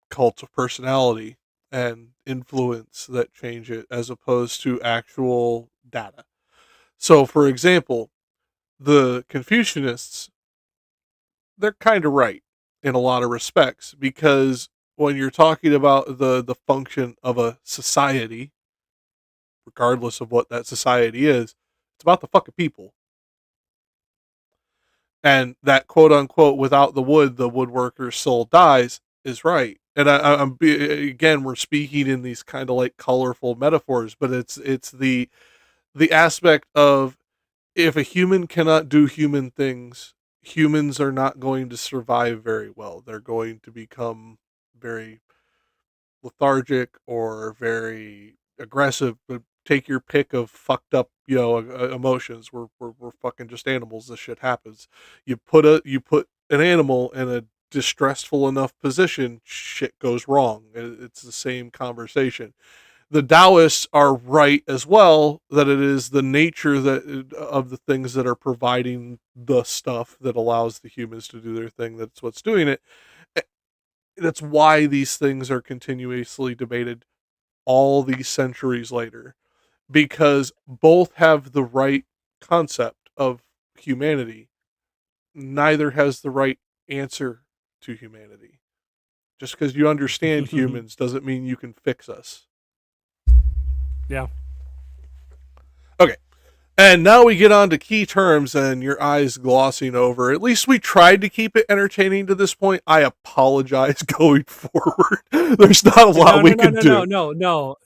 cult of personality and influence that change it, as opposed to actual data. So, for example, the Confucianists, they're kind of right in a lot of respects, because when you're talking about the function of a society, regardless of what that society is, it's about the fucking people. And that quote unquote, without the wood, the woodworker's soul dies, is right. And again, we're speaking in these kind of like colorful metaphors, but it's the aspect of, if a human cannot do human things, humans are not going to survive very well. They're going to become very lethargic or very aggressive. But take your pick of fucked up, emotions. We're fucking just animals. This shit happens. You put an animal in a distressful enough position, shit goes wrong. It's the same conversation. The Taoists are right as well, that it is the nature of the things that are providing the stuff that allows the humans to do their thing. That's what's doing it. That's why these things are continuously debated all these centuries later, because both have the right concept of humanity. Neither has the right answer to humanity. Just because you understand humans doesn't mean you can fix us. Yeah. Okay. And now we get on to key terms and your eyes glossing over. At least we tried to keep it entertaining to this point. I apologize going forward. There's not a lot we can do. No.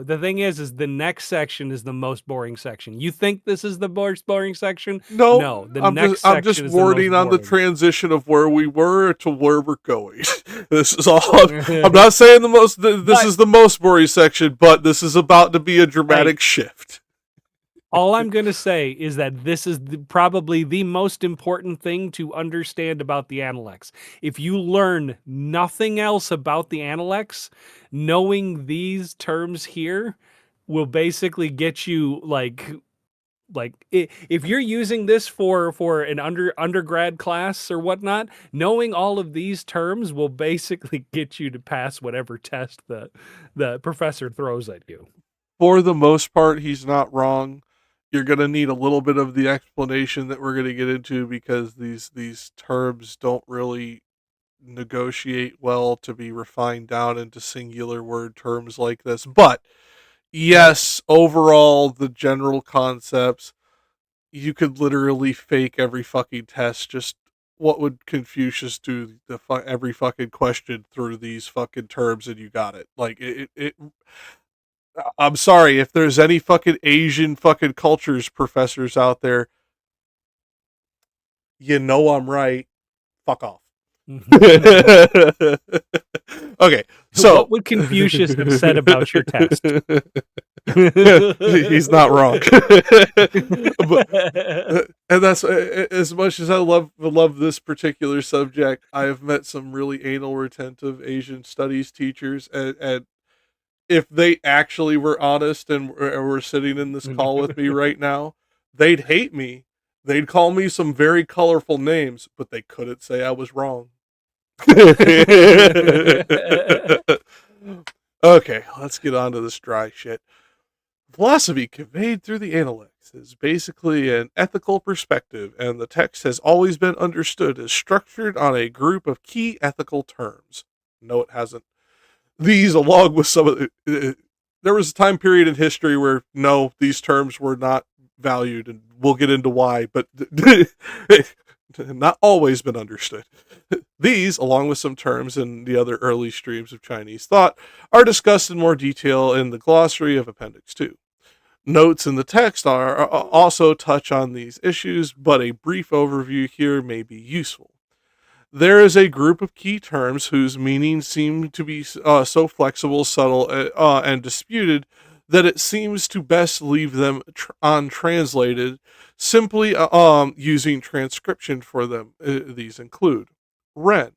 The thing is the next section is the most boring section. You think this is the most boring section? No. I'm just warning on the transition of where we were to where we're going. This is all. I'm not saying this is the most boring section, but this is about to be a dramatic shift. All I'm going to say is that this is probably the most important thing to understand about the Analects. If you learn nothing else about the Analects, knowing these terms here will basically get you like if you're using this for an undergrad class or whatnot, knowing all of these terms will basically get you to pass whatever test the professor throws at you. For the most part, he's not wrong. you're going to need a little bit of the explanation that we're going to get into, because these terms don't really negotiate well to be refined down into singular word terms like this. But yes, overall, the general concepts, you could literally fake every fucking test. Just what would Confucius do? Every fucking question through these fucking terms, and you got it. Like it. I'm sorry if there's any fucking Asian fucking cultures professors out there. You know I'm right. Fuck off. Okay, so what would Confucius have said about your test? He's not wrong. And that's, as much as I love this particular subject, I have met some really anal retentive Asian studies teachers, and if they actually were honest and were sitting in this call with me right now, they'd hate me. They'd call me some very colorful names, but they couldn't say I was wrong. Okay, let's get on to this dry shit. Philosophy conveyed through the Analects is basically an ethical perspective, and the text has always been understood as structured on a group of key ethical terms. No, it hasn't. These, along with some of the... there was a time period in history where, no, these terms were not valued, and we'll get into why, but not always been understood. These, along with some terms in the other early streams of Chinese thought, are discussed in more detail in the glossary of Appendix 2. Notes in the text are also touch on these issues, but a brief overview here may be useful. There is a group of key terms whose meanings seem to be so flexible, subtle, and disputed that it seems to best leave them untranslated, simply using transcription for them. These include Ren,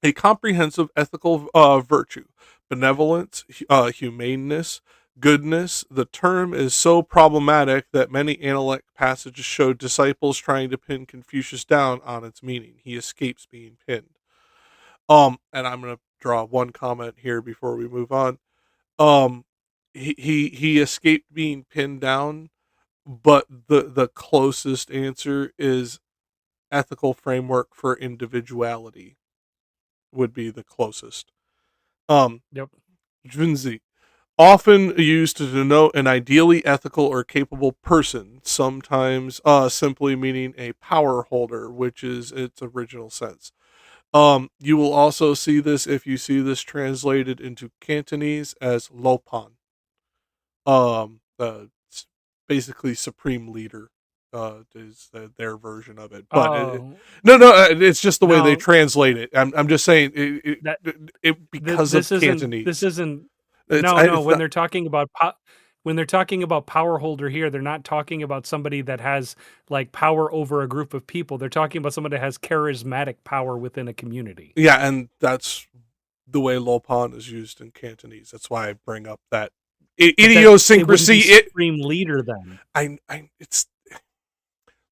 a comprehensive ethical virtue, benevolence, humaneness, goodness. The term is so problematic that many Analect passages show disciples trying to pin Confucius down on its meaning. He escapes being pinned. And I'm going to draw one comment here before we move on. He escaped being pinned down, but the closest answer is ethical framework for individuality would be the closest. Yep. Junzi, often used to denote an ideally ethical or capable person, sometimes simply meaning a power holder, which is its original sense. You will also see this if you see this translated into Cantonese as Lopan. It's basically supreme leader. Is their version of it, but it's just the way they translate it. I'm just saying because of Cantonese. This isn't. When they're talking about power holder here, they're not talking about somebody that has like power over a group of people. They're talking about somebody that has charismatic power within a community. Yeah, and that's the way Lopan is used in Cantonese. That's why I bring up that idiosyncrasy. Supreme leader, then. It's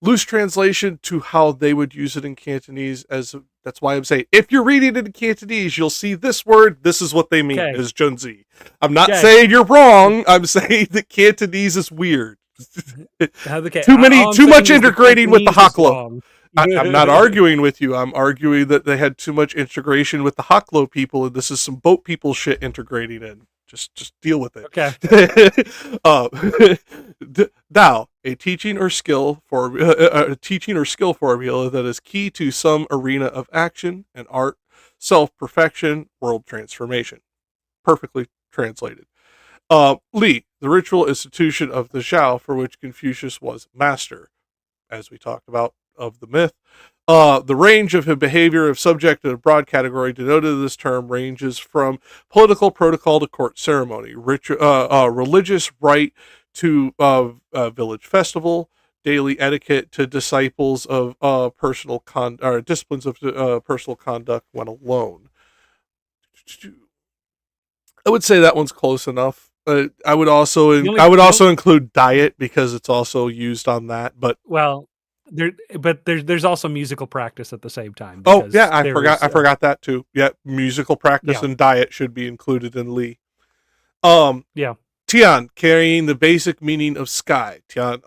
loose translation to how they would use it in Cantonese. That's why I'm saying, if you're reading it in Cantonese, you'll see this word. This is what they mean as junzi. I'm not saying you're wrong. I'm saying that Cantonese is weird. Too much integrating with the Haklo. I'm not arguing with you. I'm arguing that they had too much integration with the Haklo people, and this is some boat people shit integrating in. Just deal with it. Okay. Dao, a teaching or skill formula that is key to some arena of action and art, self-perfection, world transformation. Perfectly translated. Li, the ritual institution of the Zhao for which Confucius was master, as we talked about, of the myth. The range of behavior of subject in a broad category denoted in this term ranges from political protocol to court ceremony, religious rite to village festival, daily etiquette to disciples of disciplines of personal conduct when alone. I would say that one's close enough. I would also include diet because it's also used on that. But there's also musical practice at the same time. Oh yeah, I forgot that too. Yeah, musical practice and diet should be included in Li. Yeah. Tian, carrying the basic meaning of sky. Tian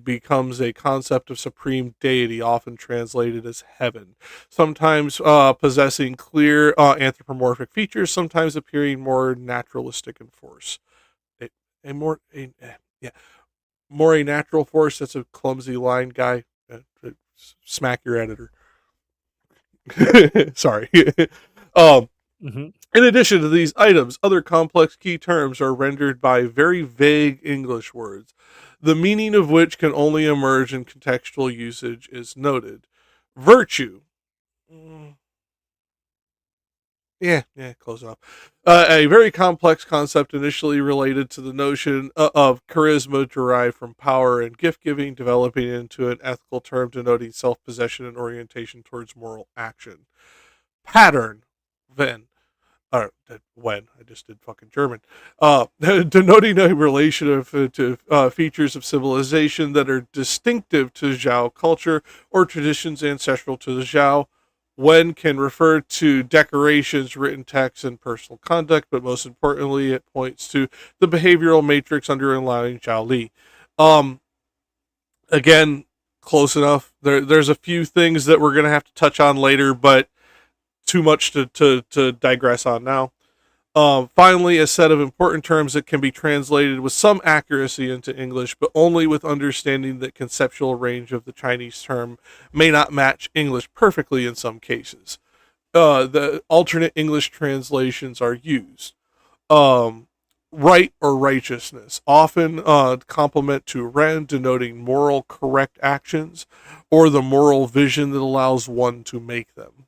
becomes a concept of supreme deity, often translated as heaven. Sometimes possessing clear anthropomorphic features, sometimes appearing more naturalistic in force. Yeah, more a natural force. That's a clumsy line, guy. Smack your editor. Sorry. Mm-hmm. In addition to these items, other complex key terms are rendered by very vague English words, the meaning of which can only emerge in contextual usage is noted. Virtue. Yeah, close enough. A very complex concept initially related to the notion of charisma derived from power and gift giving, developing into an ethical term denoting self possession and orientation towards moral action. Pattern, then. Or when I just did fucking German, denoting a relation to features of civilization that are distinctive to Zhao culture or traditions ancestral to the Zhao. When can refer to decorations, written texts, and personal conduct, but most importantly, it points to the behavioral matrix underlying Zhao Li. Again, close enough. There's a few things that we're gonna have to touch on later, but too much to digress on now. Finally, a set of important terms that can be translated with some accuracy into English, but only with understanding that conceptual range of the Chinese term may not match English perfectly in some cases. The alternate English translations are used. Right or righteousness, often complement to ren, denoting moral correct actions, or the moral vision that allows one to make them.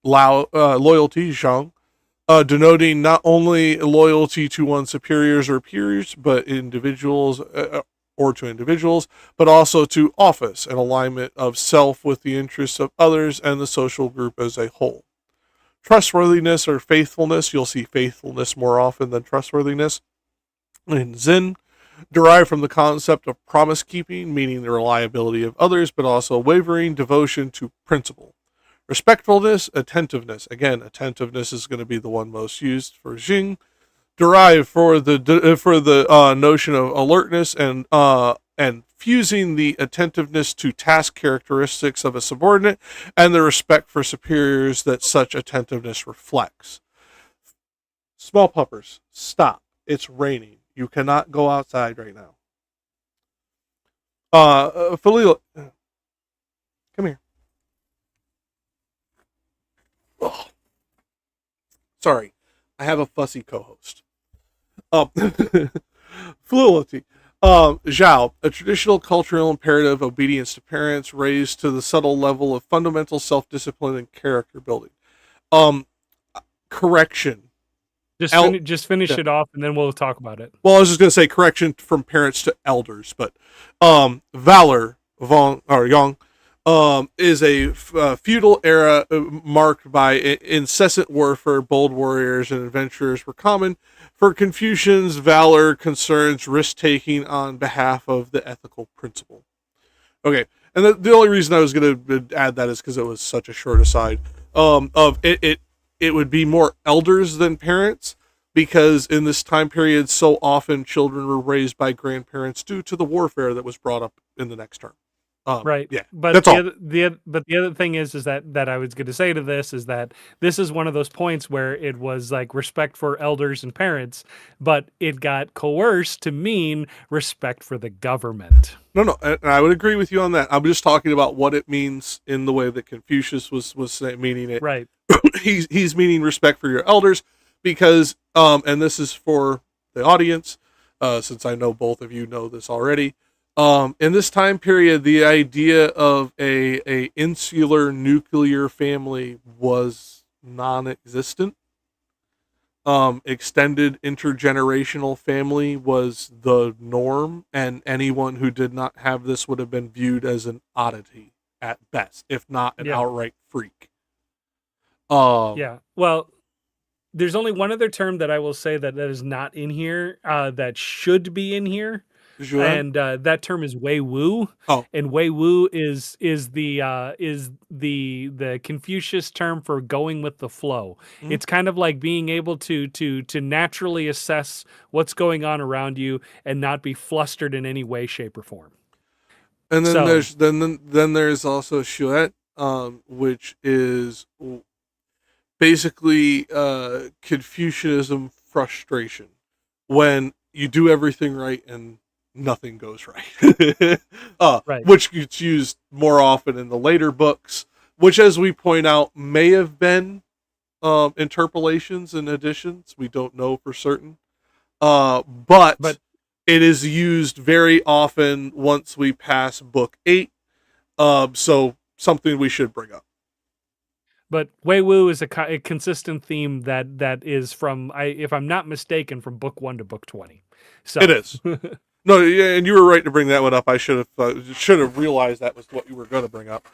Loyalty, zhang, denoting not only loyalty to one's superiors or peers, but individuals or to individuals, but also to office and alignment of self with the interests of others and the social group as a whole. Trustworthiness or faithfulness, you'll see faithfulness more often than trustworthiness. In Zen, derived from the concept of promise keeping, meaning the reliability of others, but also wavering devotion to principle. Respectfulness, attentiveness. Again, attentiveness is going to be the one most used for Xing. Derived for the notion of alertness and fusing the attentiveness to task characteristics of a subordinate and the respect for superiors that such attentiveness reflects. Small puppers, stop. It's raining. You cannot go outside right now. Filial. Come here. Oh. Sorry, I have a fussy co-host. Fluidity. Zhao, a traditional cultural imperative, obedience to parents, raised to the subtle level of fundamental self-discipline and character building. Correction. Just finish it off, and then we'll talk about it. Well, I was just going to say correction from parents to elders, but valor, Yang, is a feudal era marked by incessant warfare. Bold warriors and adventurers were common. For Confucians, valor concerns risk-taking on behalf of the ethical principle. Okay, and the only reason I was going to add that is because it was such a short aside. It would be more elders than parents, because in this time period, so often children were raised by grandparents due to the warfare that was brought up in the next term. Right. Yeah. But that's all. The other thing is that I was going to say to this is that this is one of those points where it was like respect for elders and parents, but it got coerced to mean respect for the government. No, and I would agree with you on that. I'm just talking about what it means in the way that Confucius was meaning it. Right. He's meaning respect for your elders because, and this is for the audience, since I know both of you know this already. In this time period, the idea of a insular nuclear family was non-existent. Extended intergenerational family was the norm, and anyone who did not have this would have been viewed as an oddity at best, if not an outright freak. Yeah. Well, there's only one other term that I will say that is not in here, that should be in here. Xue Er? and that term is Wei Wu. Oh. And Wei Wu is the Confucius term for going with the flow. Mhm. It's kind of like being able to naturally assess what's going on around you and not be flustered in any way, shape, or form. And then So- there's also Xue Er, which is basically Confucianism frustration, when you do everything right and nothing goes right. Right. Which gets used more often in the later books, which, as we point out, may have been interpolations and additions. We don't know for certain. But it is used very often once we pass book 8. So something we should bring up. But Wei Wu is a consistent theme that is from, if I'm not mistaken, from book 1 to book 20. So It is. No, yeah, and you were right to bring that one up. I should have realized that was what you were going to bring up.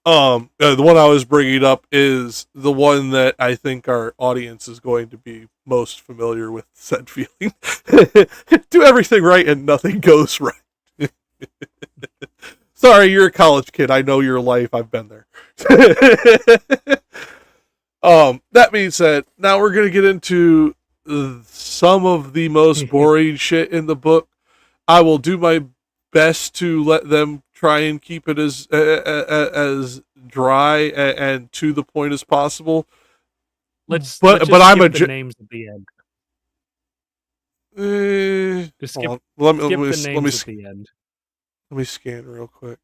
The one I was bringing up is the one that I think our audience is going to be most familiar with said feeling. Do everything right and nothing goes right. Sorry, you're a college kid. I know your life. I've been there. That being said, now we're going to get into some of the most boring shit in the book. I will do my best to let them try and keep it as dry and to the point as possible. let's I'm skip the names at the end. Just skip the names at the end. Let me scan real quick.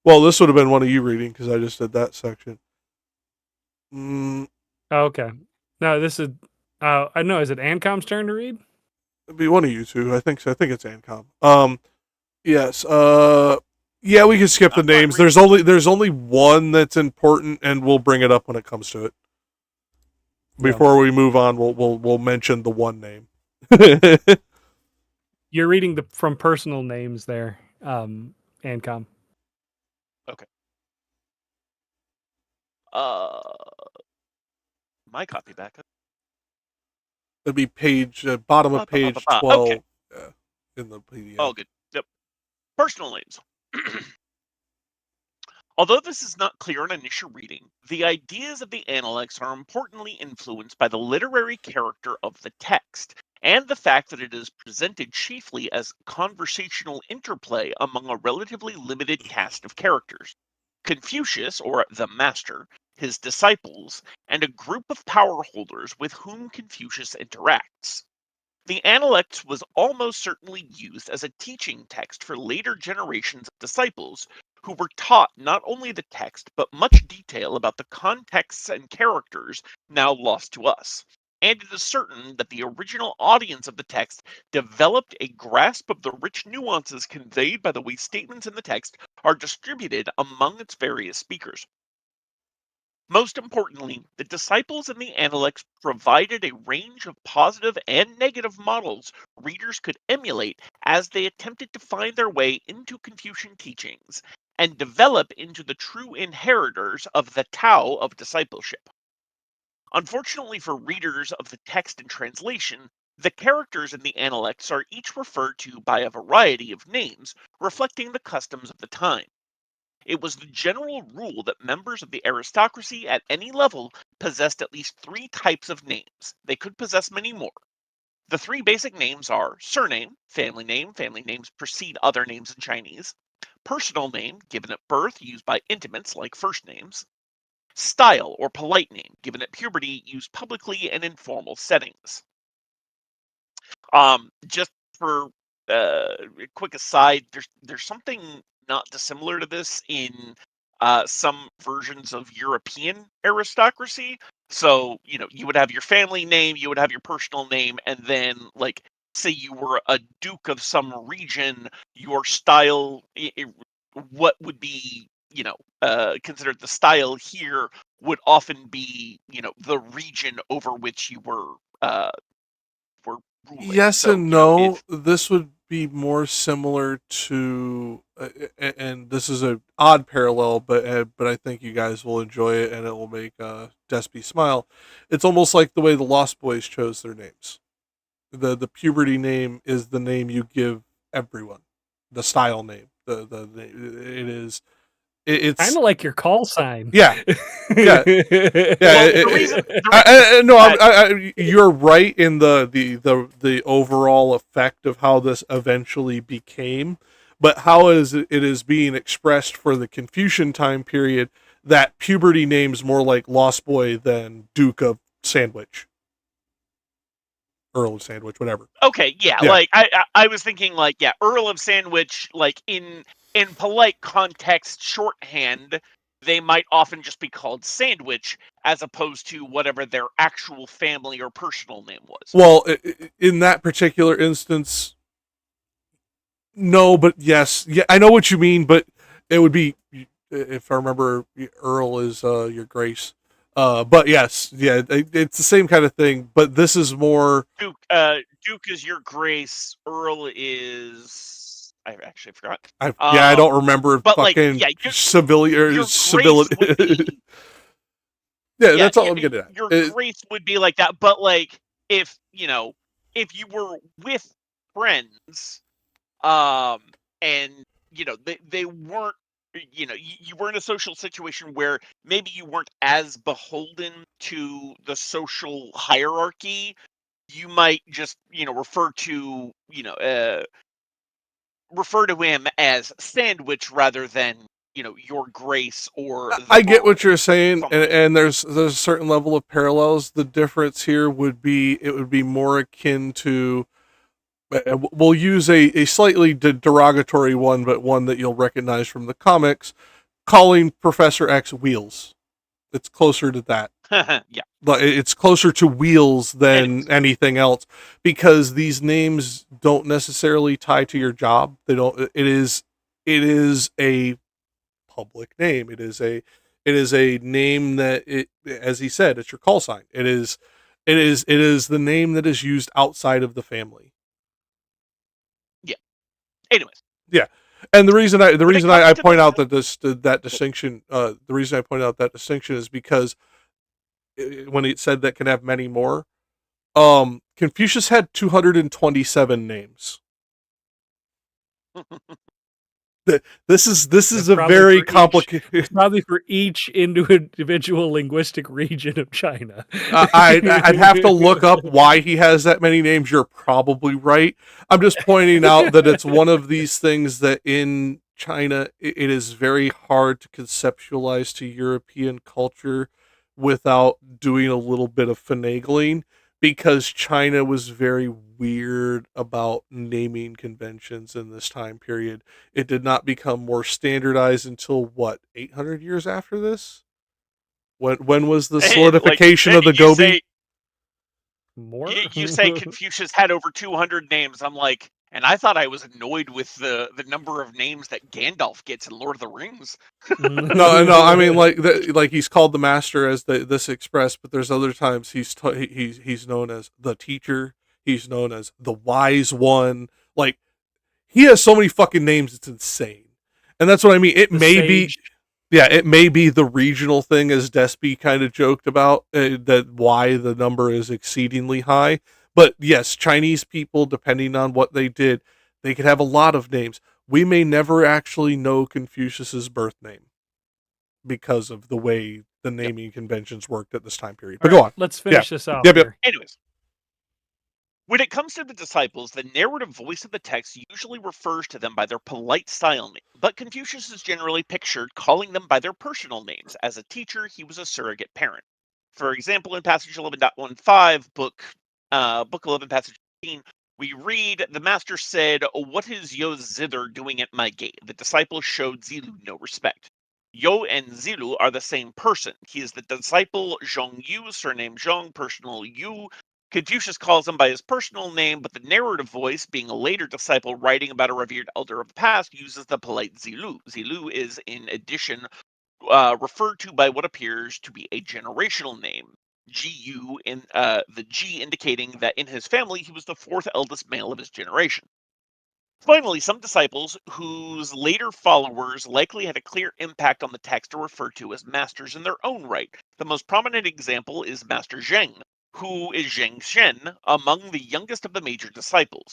Well, this would have been one of you reading because I just did that section. Oh, okay. No, this is. I know. Is it Ancom's turn to read? It'd be one of you two. I think so. I think it's Ancom. Yes. Yeah, we can skip the names. There's only one that's important, and we'll bring it up when it comes to it. Before we move on, we'll mention the one name. You're reading from personal names there, Ancom. Okay. My copy back up. It'd be bottom of page 12 okay. in the PDF. Oh, good. Yep. Personal names. Although this is not clear on initial reading, the ideas of the Analects are importantly influenced by the literary character of the text, and the fact that it is presented chiefly as conversational interplay among a relatively limited cast of characters. Confucius, or the Master, his disciples, and a group of power holders with whom Confucius interacts. The Analects was almost certainly used as a teaching text for later generations of disciples who were taught not only the text but much detail about the contexts and characters now lost to us. And it is certain that the original audience of the text developed a grasp of the rich nuances conveyed by the way statements in the text are distributed among its various speakers. Most importantly, the disciples and the Analects provided a range of positive and negative models readers could emulate as they attempted to find their way into Confucian teachings and develop into the true inheritors of the Tao of discipleship. Unfortunately for readers of the text and translation, the characters in the Analects are each referred to by a variety of names, reflecting the customs of the time. It was the general rule that members of the aristocracy at any level possessed at least 3 types of names. They could possess many more. The 3 basic names are surname, family names precede other names in Chinese, personal name, given at birth, used by intimates like first names, style or polite name, given at puberty, used publicly and in formal settings. Just for a quick aside, there's something not dissimilar to this in some versions of European aristocracy. So, you would have your family name, you would have your personal name, and then, like, say you were a duke of some region, your style, what would be, considered the style here would often be, the region over which you were ruling. Yes So, and no. This would be more similar to, and this is an odd parallel, but I think you guys will enjoy it, and it will make Despy smile. It's almost like the way the Lost Boys chose their names. the puberty name is the name you give everyone, the style name. It's Kind of like your call sign. yeah. Yeah. Well, the reason You're right in the overall effect of how this eventually became, but how is it is being expressed for the Confucian time period, that puberty name's more like Lost Boy than Duke of Sandwich, Earl of Sandwich, whatever. okay, yeah, Yeah. like I was thinking like, yeah, Earl of Sandwich, like in polite context shorthand, they might often just be called Sandwich as opposed to whatever their actual family or personal name was. Well, in that particular instance, no, but yes, yeah, I know what you mean, but it would be, if I remember, Earl is your grace. But yes, yeah, it's the same kind of thing, but this is more. Duke is your grace. Earl is, I actually forgot. I don't remember but like, fucking yeah, civilian. your grace would be, Yeah, that's all I'm getting at. Your grace would be like that, but like if if you were with friends, and they weren't, you were in a social situation where maybe you weren't as beholden to the social hierarchy, you might just refer to him as Sandwich rather than your grace or I get what you're saying, something. and there's a certain level of parallels. The difference here would be it would be more akin to. We'll use a slightly derogatory one, but one that you'll recognize from the comics. Calling Professor X Wheels. It's closer to that. Yeah. But it's closer to Wheels than anything else, because these names don't necessarily tie to your job. They don't. It is a public name. It is a name that, as he said, it's your call sign. It is the name that is used outside of the family. Yeah. Anyways. Yeah. And the reason I point out that that distinction, the reason I point out that distinction is because when it said that can have many more, Confucius had 227 names. This is a very complicated. Probably for each individual linguistic region of China. I'd have to look up why he has that many names. You're probably right. I'm just pointing out that it's one of these things that in China, it is very hard to conceptualize to European culture without doing a little bit of finagling, because China was very weird about naming conventions in this time period. It did not become more standardized until what, 800 years after this? When was the solidification of the Gobi? More? You say Confucius had over 200 names. I'm like, and I thought I was annoyed with the number of names that Gandalf gets in Lord of the Rings. No, I mean like he's called the master as this express, but there's other times he's known as the teacher. He's known as the wise one. Like, he has so many fucking names, it's insane. And that's what I mean. It may be the regional thing, as Despy kind of joked about, that why the number is exceedingly high. But yes, Chinese people, depending on what they did, they could have a lot of names. We may never actually know Confucius's birth name because of the way the naming conventions worked at this time period. But go on. Let's finish this off. Yep. Anyways, when it comes to the disciples, the narrative voice of the text usually refers to them by their polite style name, but Confucius is generally pictured calling them by their personal names. As a teacher, he was a surrogate parent. For example, in passage 11.15, book 11, passage 15, we read, "The master said, 'What is Yo zither doing at my gate?' The disciple showed Zilu no respect." Yo and Zilu are the same person. He is the disciple Zhong Yu, surname Zhong, personal Yu. Confucius calls him by his personal name, but the narrative voice, being a later disciple writing about a revered elder of the past, uses the polite Zilu. Zilu is, in addition, referred to by what appears to be a generational name, Gu, in the G indicating that in his family he was the fourth eldest male of his generation. Finally, some disciples whose later followers likely had a clear impact on the text are referred to as masters in their own right. The most prominent example is Master Zheng, who is Zheng Shen, among the youngest of the major disciples.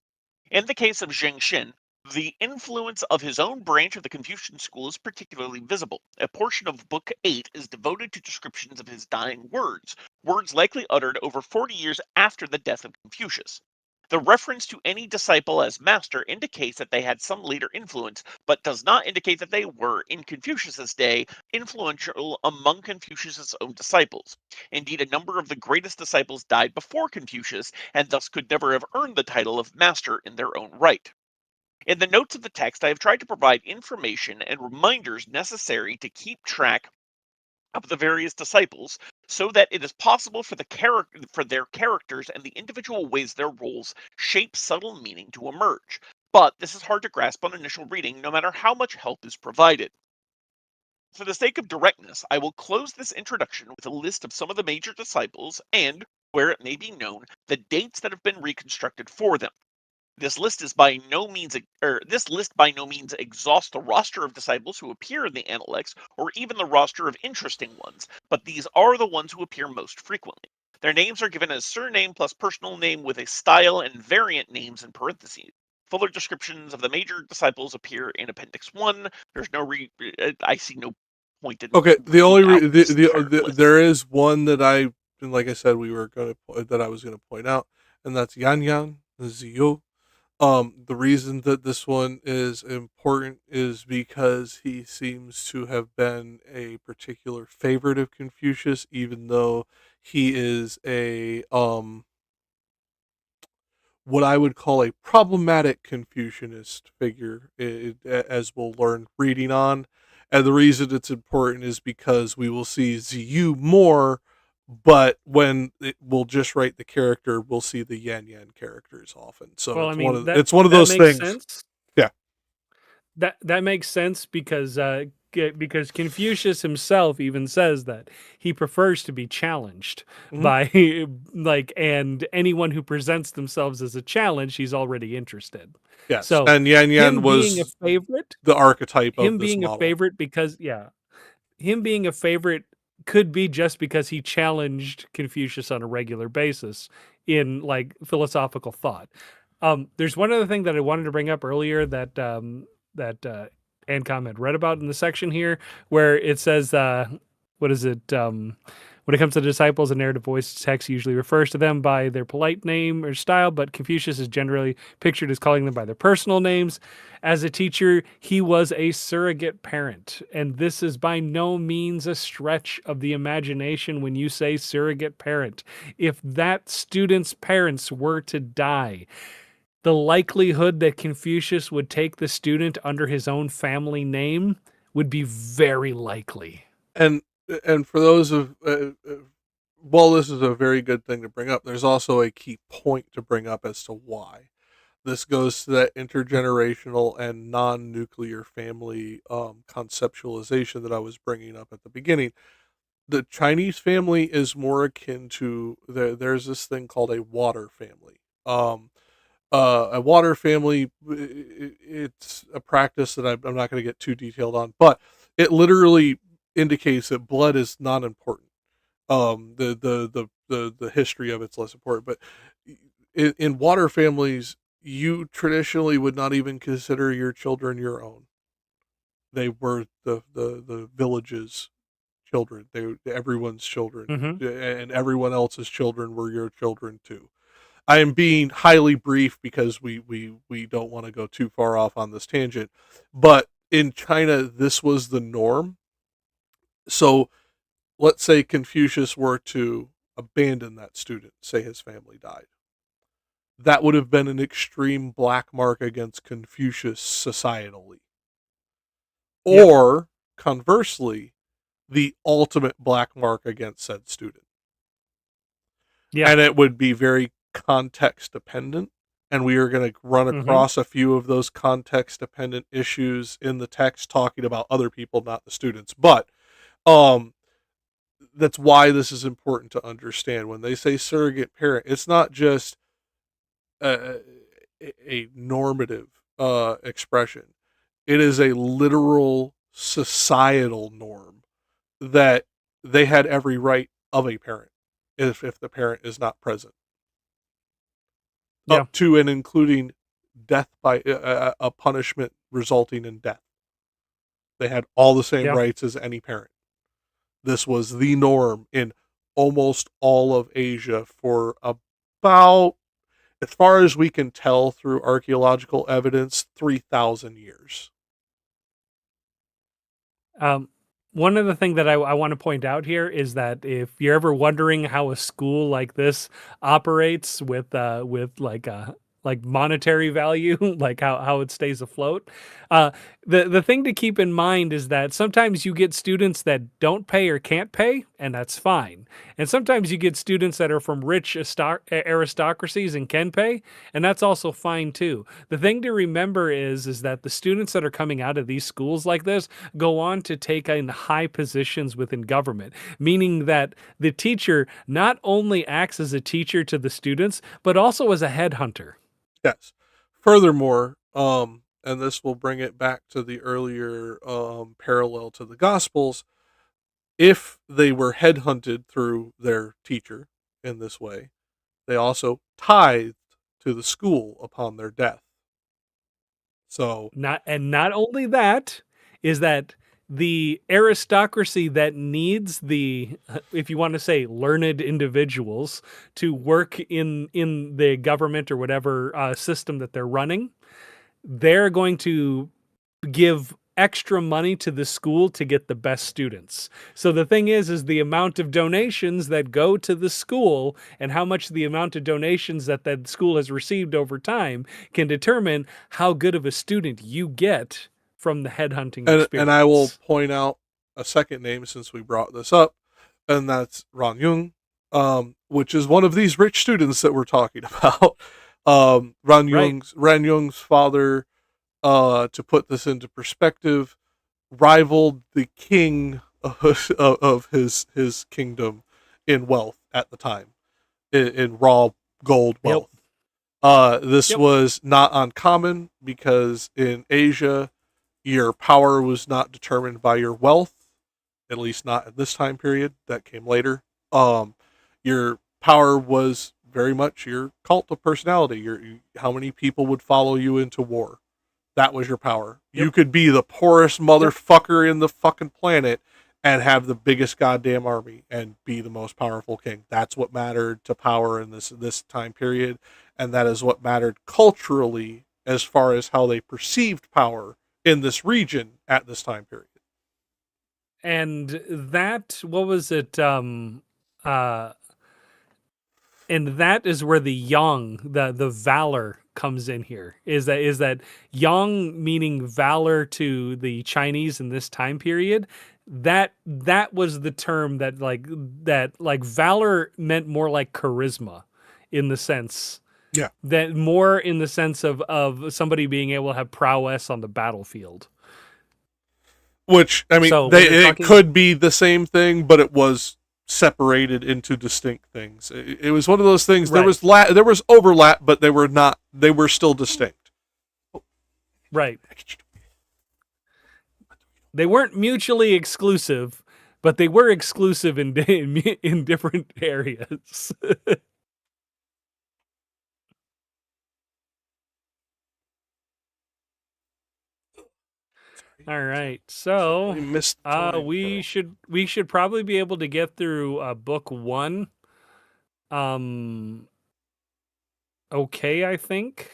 In the case of Zheng Shen, the influence of his own branch of the Confucian school is particularly visible. A portion of Book 8 is devoted to descriptions of his dying words, words likely uttered over 40 years after the death of Confucius. The reference to any disciple as master indicates that they had some later influence, but does not indicate that they were, in Confucius's day, influential among Confucius's own disciples. Indeed, a number of the greatest disciples died before Confucius, and thus could never have earned the title of master in their own right. In the notes of the text, I have tried to provide information and reminders necessary to keep track of the various disciples so that it is possible for their characters and the individual ways their roles shape subtle meaning to emerge. But this is hard to grasp on initial reading, no matter how much help is provided. For the sake of directness, I will close this introduction with a list of some of the major disciples and, where it may be known, the dates that have been reconstructed for them. This list by no means exhausts the roster of disciples who appear in the Analects, or even the roster of interesting ones, but these are the ones who appear most frequently. Their names are given as surname plus personal name with a style and variant names in parentheses. Fuller descriptions of the major disciples appear in Appendix 1. There's I see no point in Okay, the only reading out this entire list. there is one that and like I said, that I was gonna point out, and that's Yan Yan Ziyu. The reason that this one is important is because he seems to have been a particular favorite of Confucius, even though he is a what I would call a problematic Confucianist figure, as we'll learn reading on. And the reason it's important is because we will see Ziyu more, but when we'll just write the character, we'll see the Yan Yan characters often. So Well, I it's mean, it's one of that those makes things. sense. Yeah. That makes sense because Confucius himself even says that he prefers to be challenged Mhm. by and anyone who presents themselves as a challenge, he's already interested. Yes, So and Yan Yan him being a was favorite, the archetype of him this being a model. favorite because him being a favorite could be just because he challenged Confucius on a regular basis in like philosophical thought. There's one other thing that I wanted to bring up earlier that Ancom had read about in the section here, where it says, what is it? When it comes to disciples, a narrative voice text usually refers to them by their polite name or style, but Confucius is generally pictured as calling them by their personal names. As a teacher, he was a surrogate parent, and this is by no means a stretch of the imagination when you say surrogate parent. If that student's parents were to die, the likelihood that Confucius would take the student under his own family name would be very likely. And for those of well, this is a very good thing to bring up. There's also a key point to bring up as to why. This goes to that intergenerational and non-nuclear family conceptualization that I was bringing up at the beginning. The Chinese family is more akin to there's this thing called a water family. A water family, it's a practice that I'm not going to get too detailed on, but it literally indicates that blood is not important. The history of it's less important, but in water families, you traditionally would not even consider your children your own. They were the village's children. They everyone's children, Mm-hmm. and everyone else's children were your children too. I am being highly brief because we don't want to go too far off on this tangent, but in China, this was the norm. So let's say Confucius were to abandon that student, say his family died. That would have been an extreme black mark against Confucius societally. Yep. Or, conversely, the ultimate black mark against said student. Yeah. And it would be very context dependent. And we are going to run across a few of those context dependent issues in the text talking about other people, not the students. But that's why this is important to understand. When they say surrogate parent, it's not just a normative expression. It is a literal societal norm that they had every right of a parent if the parent is not present. Yeah. Up to and including death by a punishment resulting in death. They had all the same Yeah. rights as any parent. This was the norm in almost all of Asia for about, as far as we can tell through archaeological evidence, 3,000 years. One of the things that I want to point out here is that if you're ever wondering how a school like this operates with like monetary value, like how it stays afloat, the thing to keep in mind is that sometimes you get students that don't pay or can't pay, and that's fine. And sometimes you get students that are from rich aristocracies and can pay, and that's also fine too. The thing to remember is that the students that are coming out of these schools like this go on to take in high positions within government, meaning that the teacher not only acts as a teacher to the students, but also as a headhunter. Yes. Furthermore, and this will bring it back to the earlier parallel to the Gospels, if they were headhunted through their teacher in this way, they also tithed to the school upon their death. So not only that, is that the aristocracy that needs the, if you want to say, learned individuals to work in the government or whatever system that they're running, they're going to give extra money to the school to get the best students. So the thing is the amount of donations that go to the school and how much the amount of donations that school has received over time can determine how good of a student you get from the headhunting experience. And I will point out a second name since we brought this up, and that's Ran Yung, which is one of these rich students that we're talking about. Ran Yung's father, to put this into perspective, rivaled the king of his kingdom in wealth at the time, in raw gold wealth. This was not uncommon because in Asia, your power was not determined by your wealth, at least not at this time period. That came later. Your power was very much your cult of personality. How many people would follow you into war. That was your power. Yep. You could be the poorest motherfucker in the fucking planet and have the biggest goddamn army and be the most powerful king. That's what mattered to power in this time period, and that is what mattered culturally as far as how they perceived power in this region at this time period. And that, what was it? And that is where the yang, the valor comes in here. Is that yang meaning valor to the Chinese in this time period? That was the term that valor meant more like charisma in the sense. Yeah. That more in the sense of somebody being able to have prowess on the battlefield. Which, I mean, So it could be the same thing, but it was separated into distinct things. It was one of those things. Right. There was overlap, but they were still distinct. Right. They weren't mutually exclusive, but they were exclusive in different areas. All right, so we should probably be able to get through book 1. Okay, I think.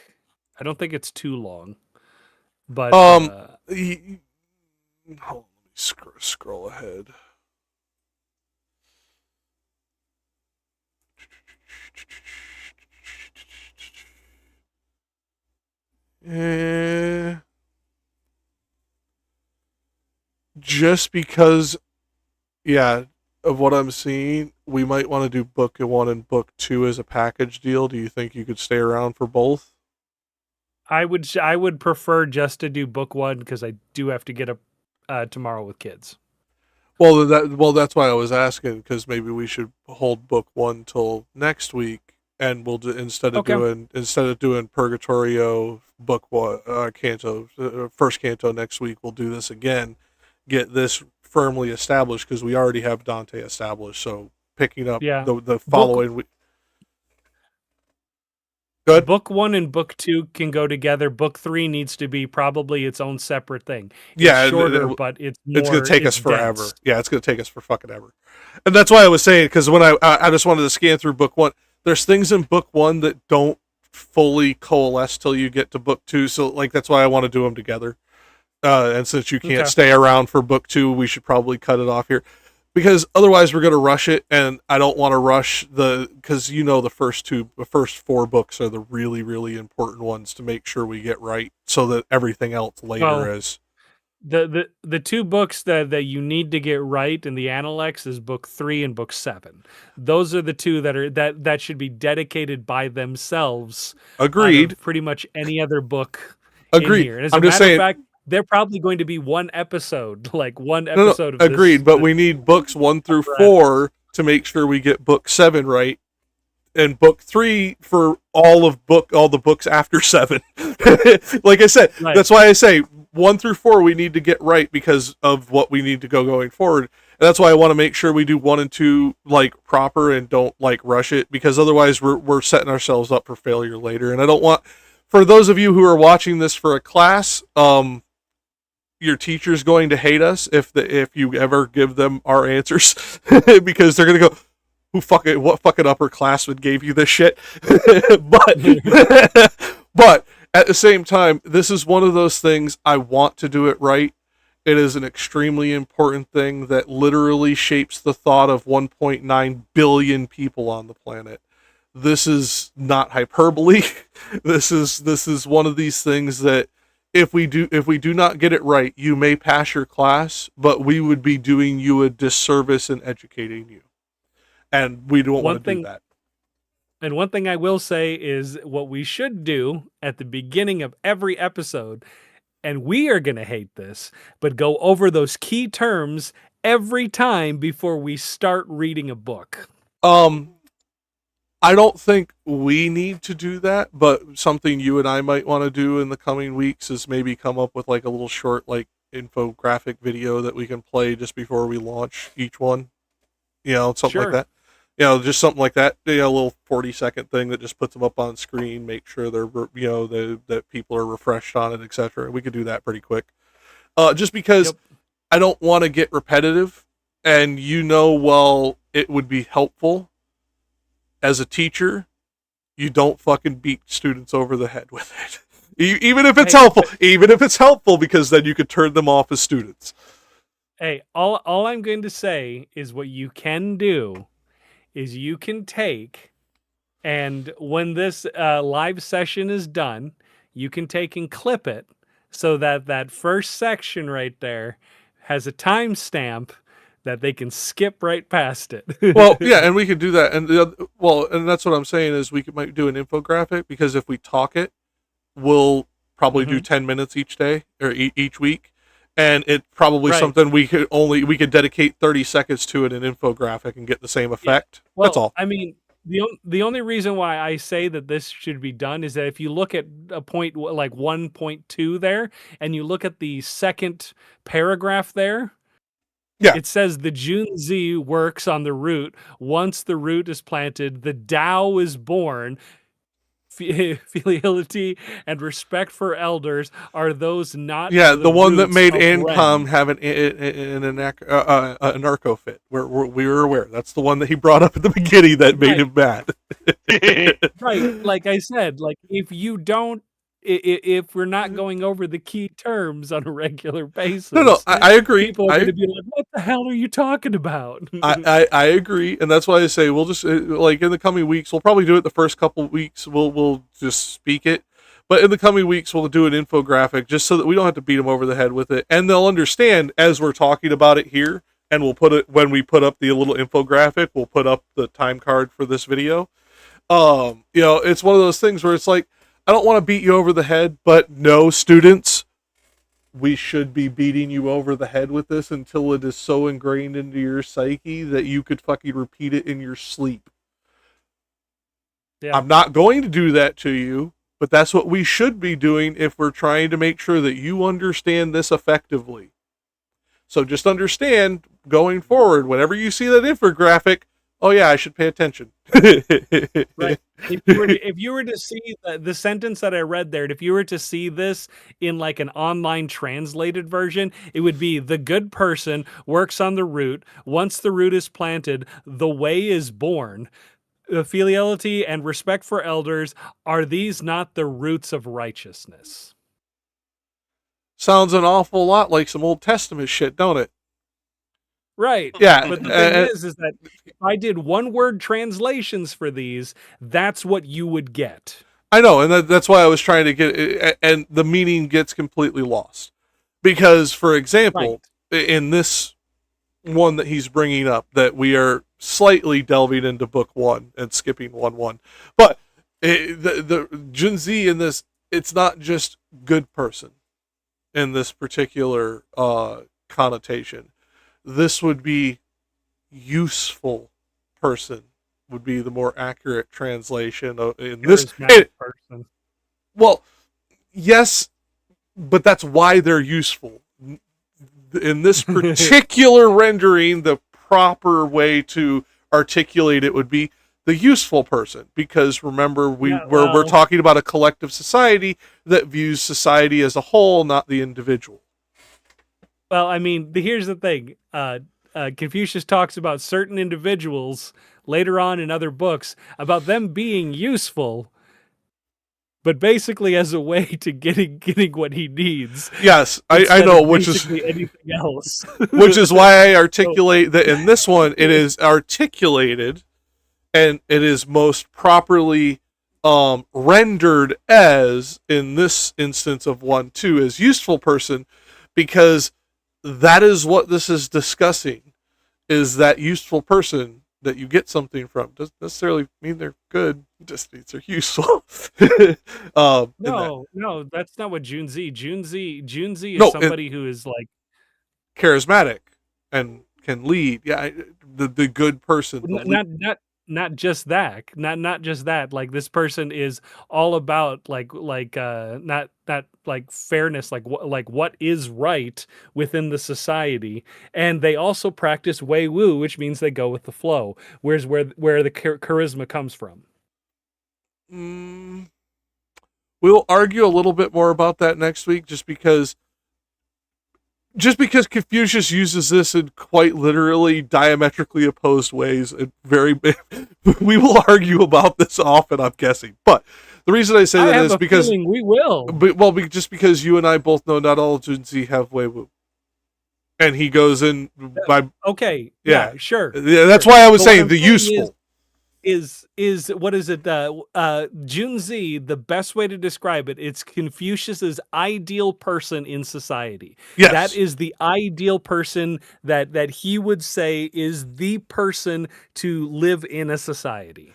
I don't think it's too long, but hold on, let me scroll ahead. Just because, of what I'm seeing, we might want to do book 1 and book 2 as a package deal. Do you think you could stay around for both? I would prefer just to do book 1 because I do have to get up tomorrow with kids. Well, that's why I was asking, because maybe we should hold book 1 till next week, and we'll do, instead of doing Purgatorio book 1 canto, first canto next week, we'll do this again. Get this firmly established because we already have Dante established. So picking up Yeah. the following week. Good. Book 1 and book 2 can go together. Book 3 needs to be probably its own separate thing. It's Yeah, shorter, but it's more. It's going to take us dense. forever. Yeah, it's going to take us for fucking ever. And that's why I was saying, because when I just wanted to scan through book 1, there's things in book 1 that don't fully coalesce till you get to book 2. So like that's why I want to do them together. And since you can't stay around for book 2, we should probably cut it off here. Because otherwise we're going to rush it, and I don't want to rush because the first 4 books are the really, really important ones to make sure we get right, so that everything else later is. The 2 books that you need to get right in the Analects is book 3 and book 7. Those are the 2 that should be dedicated by themselves. Agreed. Pretty much any other book. Agreed. In here. And as I'm a just matter saying. Of fact, they're probably going to be one episode, like one episode of agreed, this, but we need books 1 through 4 to make sure we get book 7 right, and book 3 for all the books after 7. Like I said, That's why I say 1 through 4 we need to get right because of what we need to go going forward. And that's why I want to make sure we do 1 and 2 like proper and don't like rush it, because otherwise we're setting ourselves up for failure later. And I don't want, for those of you who are watching this for a class, your teacher's going to hate us if you ever give them our answers because they're going to go, what fucking upperclassman gave you this shit? but at the same time, this is one of those things I want to do it right. It is an extremely important thing that literally shapes the thought of 1.9 billion people on the planet. This is not hyperbole. This is one of these things that if we do not get it right, you may pass your class, but we would be doing you a disservice in educating you. And we don't want to do that. And one thing I will say is what we should do at the beginning of every episode, and we are going to hate this, but go over those key terms every time before we start reading a book. I don't think we need to do that, but something you and I might want to do in the coming weeks is maybe come up with like a little short like infographic video that we can play just before we launch each one. Something like that. Just something like that. A little 40-second thing that just puts them up on screen, make sure they're that people are refreshed on it, etc. We could do that pretty quick. Just because I don't want to get repetitive, and well, it would be helpful. As a teacher, you don't fucking beat students over the head with it. Even if it's helpful, because then you could turn them off as students. Hey, all I'm going to say is what you can do is you can take, and when this live session is done, you can take and clip it so that first section right there has a timestamp that they can skip right past it. Well, yeah, and we could do that. And and that's what I'm saying is we might do an infographic, because if we talk it, we'll probably do 10 minutes each day or each week. And it's probably something we could dedicate 30 seconds to in an infographic and get the same effect. Yeah. Well, that's all. I mean, the only reason why I say that this should be done is that if you look at a point like 1.2 there, and you look at the second paragraph there, it says the junzi works on the root. Once the root is planted, the Tao is born. Filiality and respect for elders are those not. Yeah, the one that made Ancom have an anarcho fit. We were aware. That's the one that he brought up at the beginning that made him mad. Right, like I said, like if we're not going over the key terms on a regular basis, I agree. People are going to be like, "What the hell are you talking about?" I agree, and that's why I say we'll just like in the coming weeks, we'll probably do it the first couple of weeks. We'll just speak it, but in the coming weeks, we'll do an infographic just so that we don't have to beat them over the head with it, and they'll understand as we're talking about it here. And we'll put it when we put up the little infographic. We'll put up the time card for this video. It's one of those things where it's like, I don't want to beat you over the head, but no, students, we should be beating you over the head with this until it is so ingrained into your psyche that you could fucking repeat it in your sleep. Yeah. I'm not going to do that to you, but that's what we should be doing if we're trying to make sure that you understand this effectively. So just understand, going forward, whenever you see that infographic, oh yeah, I should pay attention. Right. If you were to see the sentence that I read there, if you were to see this in like an online translated version, it would be the good person works on the root. Once the root is planted, the way is born. Filiality and respect for elders, are these not the roots of righteousness? Sounds an awful lot like some Old Testament shit, don't it? Right. Yeah. But the thing is that if I did one word translations for these, that's what you would get. I know, and that's why I was trying to get, and the meaning gets completely lost. Because, for example, in this one that he's bringing up, that we are slightly delving into book 1 and skipping 1-1, but the junzi in this, it's not just good person in this particular connotation. This would be useful person, would be the more accurate translation in this person. Well, yes, but that's why they're useful. In this particular rendering, the proper way to articulate it would be the useful person, because remember, we're talking about a collective society that views society as a whole, not the individual. Well, I mean, here's the thing. Confucius talks about certain individuals later on in other books about them being useful, but basically as a way to getting what he needs. Yes, I know, which is anything else. Which is why I articulate that in this one it is articulated and it is most properly rendered as, in this instance of 1-2, as useful person, because that is what this is discussing, is that useful person that you get something from. Doesn't necessarily mean they're good, just means they're useful. No, that's not what junzi. Junzi is somebody who is like charismatic and can lead. Yeah, the good person. Not just that. Not just that. Like, this person is all about not like fairness, like what is right within the society, and they also practice wei wu, which means they go with the flow. Where's where the charisma comes from. We'll argue a little bit more about that next week, just because Confucius uses this in quite literally diametrically opposed ways. We will argue about this often, I'm guessing. But the reason I say that is because we will. Just because you and I both know not all junzi have wei wu, and he goes in by sure. Yeah, that's why I was saying the useful. Is what is it? Junzi, the best way to describe it, it's Confucius's ideal person in society. Yes. That is the ideal person that he would say is the person to live in a society.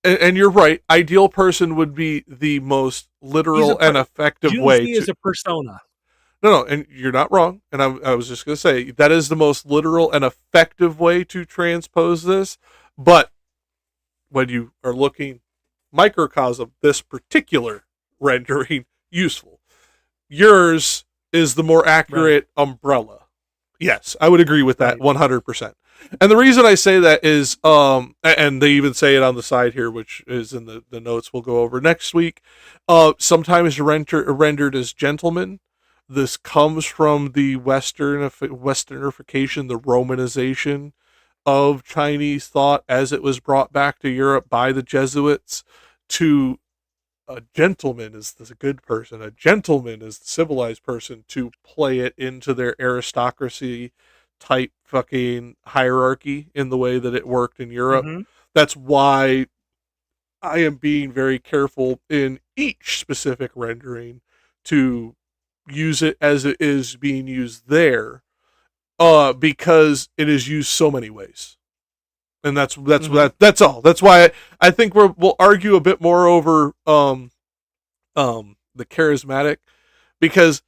And you're right. Ideal person would be the most literal and effective way. Junzi is a persona. No, and you're not wrong. And I was just going to say that is the most literal and effective way to transpose this. But when you are looking microcosm, this particular rendering useful, yours is the more accurate umbrella. Yes, I would agree with that 100%. And the reason I say that is, and they even say it on the side here, which is in the notes we'll go over next week, sometimes rendered as gentleman. This comes from the Westernification, the Romanization of Chinese thought as it was brought back to Europe by the Jesuits. To a gentleman is a good person, a gentleman is the civilized person, to play it into their aristocracy type fucking hierarchy in the way that it worked in Europe. Mm-hmm. That's why I am being very careful in each specific rendering to use it as it is being used there. Because it is used so many ways, and that's all. That's why I think we'll argue a bit more over the charismatic, because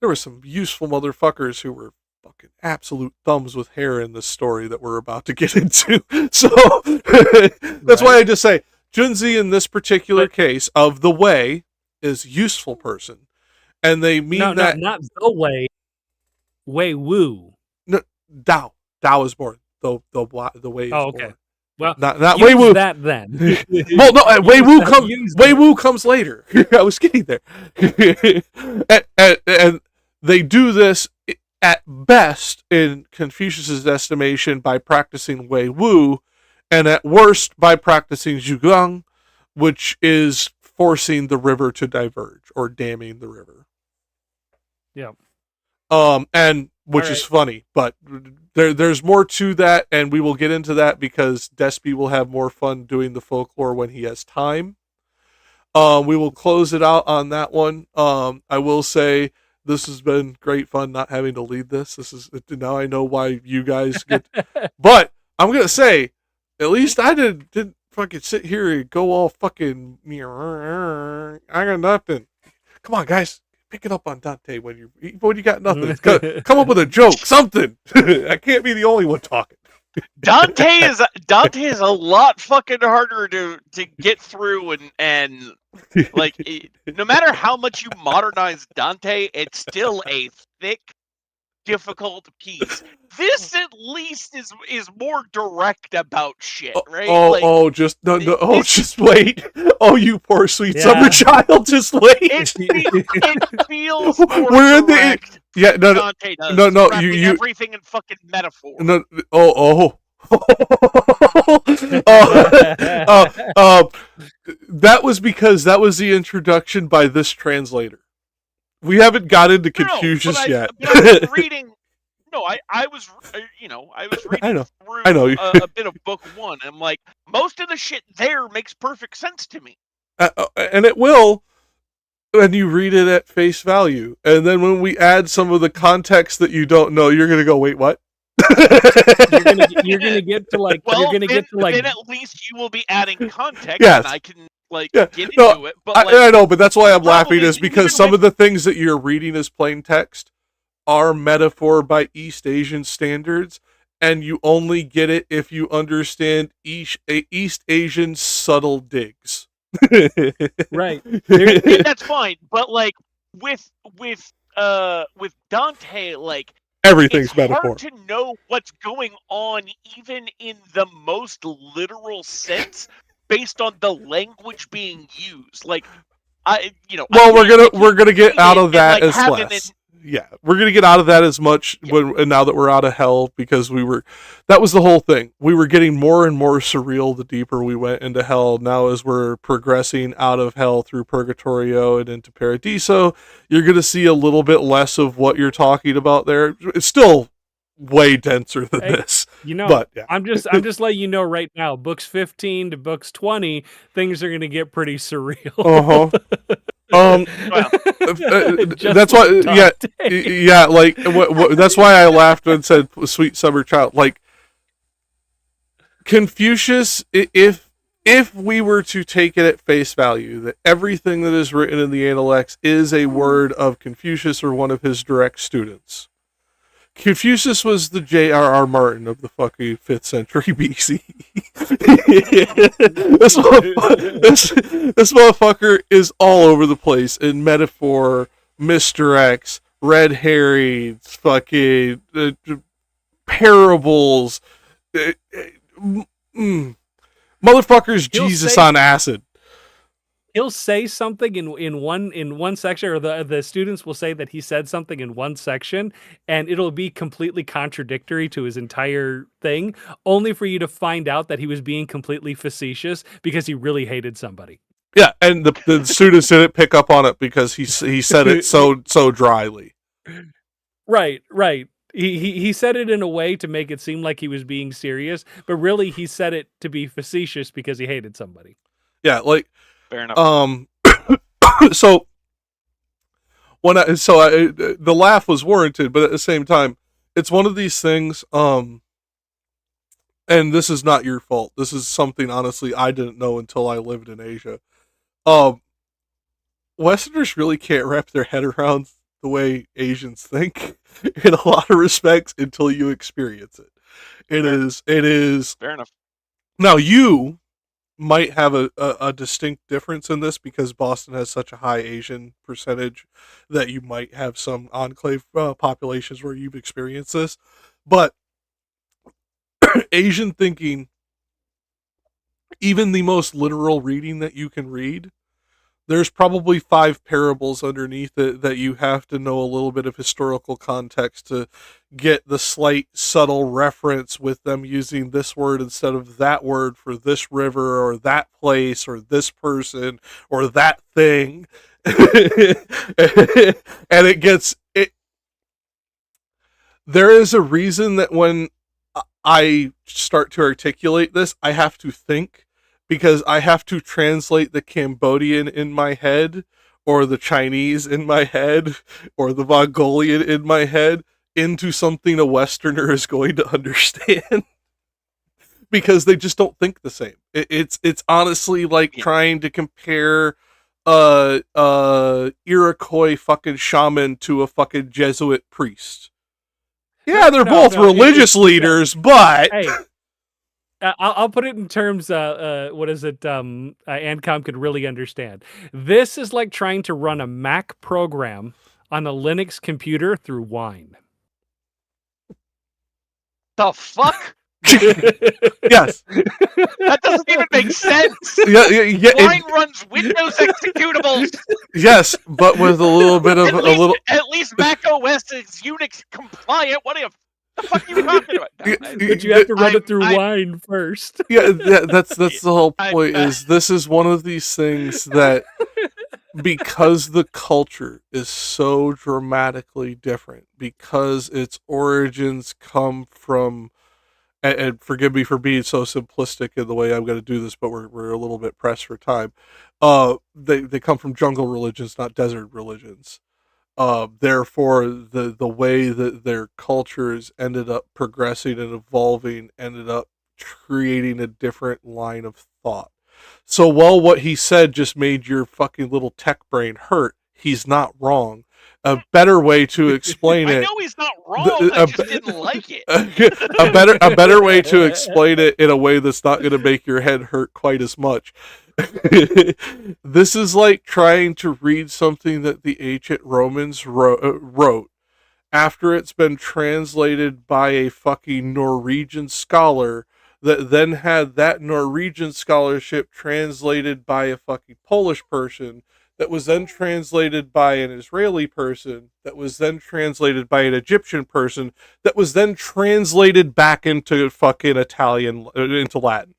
there were some useful motherfuckers who were fucking absolute thumbs with hair in this story that we're about to get into. So that's why I just say junzi in this particular case of the way is useful person, and they mean not the way, wei wu. No, Dao is born. The way is born. Well, not use Wei Wu. that then. Well, no, Use Wei that. Wu comes later. I was getting there, and they do this at best, in Confucius's estimation, by practicing Wei Wu, and at worst by practicing Zhugang, which is forcing the river to diverge or damming the river. Yeah. And which is funny, but there's more to that, and we will get into that because Despy will have more fun doing the folklore when he has time. We will close it out on that one. I will say this has been great fun not having to lead this. This is now I know why you guys get, but I'm gonna say at least I didn't fucking sit here and go all fucking. I got nothing. Come on, guys. Pick it up on Dante when you got nothing. Come up with a joke, something. I can't be the only one talking. Dante is a lot fucking harder to get through, and like no matter how much you modernize Dante, it's still a thick, difficult piece. This at least is more direct about shit, right? Just wait. Oh, you poor sweet summer child, just wait. It feels more We're in direct. Yeah, no, Dante does, no, wrapping you everything in fucking metaphor. No, that was because that was the introduction by this translator. We haven't got into Confucius yet. I was reading. No, I was reading I know. a bit of book one. I'm like, most of the shit there makes perfect sense to me. And it will, when you read it at face value. And then when we add some of the context that you don't know, you're gonna go, wait, what? you're gonna get to like. Well, you're gonna get to like. Then at least you will be adding context, yes. and I can get into it. But I know, but that's why I'm laughing, is because some of the things that you're reading as plain text are metaphor by East Asian standards, and you only get it if you understand East Asian subtle digs. Right. That's fine, but like with Dante, like everything's it's metaphor. hard to know what's going on, even in the most literal sense, based on the language being used. Like, Well, we're gonna get out of that as less. Yeah, we're gonna get out of that as much now that we're out of hell, because that was the whole thing. We were getting more and more surreal the deeper we went into hell. Now, as we're progressing out of hell through Purgatorio and into Paradiso, you're gonna see a little bit less of what you're talking about there. It's still way denser than this. But yeah. I'm just letting you know right now, books 15 to books 20, things are gonna get pretty surreal. That's why. Yeah. Like that's why I laughed and said, "Sweet summer child." Like Confucius, if we were to take it at face value, that everything that is written in the Analects is a word of Confucius or one of his direct students. Confucius was the J.R.R. Martin of the fucking 5th century BC. this motherfucker is all over the place in metaphor, misdirects, red herrings, fucking parables. Motherfucker's Jesus on acid. He'll say something in one section, or the students will say that he said something in one section, and it'll be completely contradictory to his entire thing, only for you to find out that he was being completely facetious because he really hated somebody. Yeah, and the students didn't pick up on it because he said it so dryly. Right. He said it in a way to make it seem like he was being serious, but really he said it to be facetious because he hated somebody. Yeah, like. Fair enough. So the laugh was warranted, but at the same time, it's one of these things. And this is not your fault. This is something, honestly, I didn't know until I lived in Asia. Westerners really can't wrap their head around the way Asians think in a lot of respects until you experience it. It is fair enough. Now you might have a distinct difference in this because Boston has such a high Asian percentage that you might have some enclave populations where you've experienced this. But Asian thinking even the most literal reading that you can read, there's probably 5 parables underneath it that you have to know a little bit of historical context to get the slight subtle reference with them using this word instead of that word for this river or that place or this person or that thing. And there is a reason that when I start to articulate this, I have to think, because I have to translate the Cambodian in my head, or the Chinese in my head, or the Mongolian in my head into something a Westerner is going to understand. Because they just don't think the same. It's honestly like trying to compare Iroquois fucking shaman to a fucking Jesuit priest. Yeah, they're both religious leaders, but hey, I'll put it in terms. What is it? Ancom could really understand. This is like trying to run a Mac program on a Linux computer through wine. The fuck? Yes. That doesn't even make sense. Yeah, Wine runs Windows executables. Yes, but with a little bit of At least Mac OS is Unix compliant. What the fuck are you talking about? No, but you have to run it through wine first. Yeah, that's the whole point. Is this is one of these things that, because the culture is so dramatically different, because its origins come from, and forgive me for being so simplistic in the way I'm going to do this, but we're a little bit pressed for time. They come from jungle religions, not desert religions. Therefore, the way that their cultures ended up progressing and evolving ended up creating a different line of thought. So while what he said just made your fucking little tech brain hurt, he's not wrong. A better way to explain it. I know he's not wrong. I just didn't like it. A better way to explain it in a way that's not going to make your head hurt quite as much. This is like trying to read something that the ancient Romans wrote after it's been translated by a fucking Norwegian scholar that then had that Norwegian scholarship translated by a fucking Polish person, that was then translated by an Israeli person, that was then translated by an Egyptian person, that was then translated back into fucking Italian, into Latin.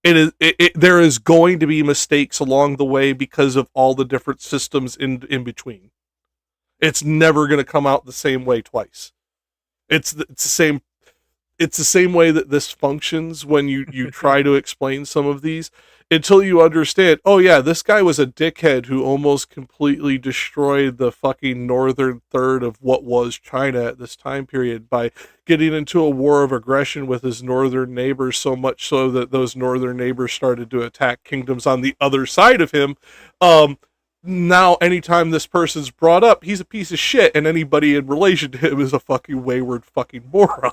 There is going to be mistakes along the way because of all the different systems in between. It's never going to come out the same way twice. It's the same. It's the same way that this functions when you try to explain some of these, until you understand, oh yeah, this guy was a dickhead who almost completely destroyed the fucking northern third of what was China at this time period by getting into a war of aggression with his northern neighbors, so much so that those northern neighbors started to attack kingdoms on the other side of him. Now, anytime this person's brought up, he's a piece of shit, and anybody in relation to him is a fucking wayward fucking moron.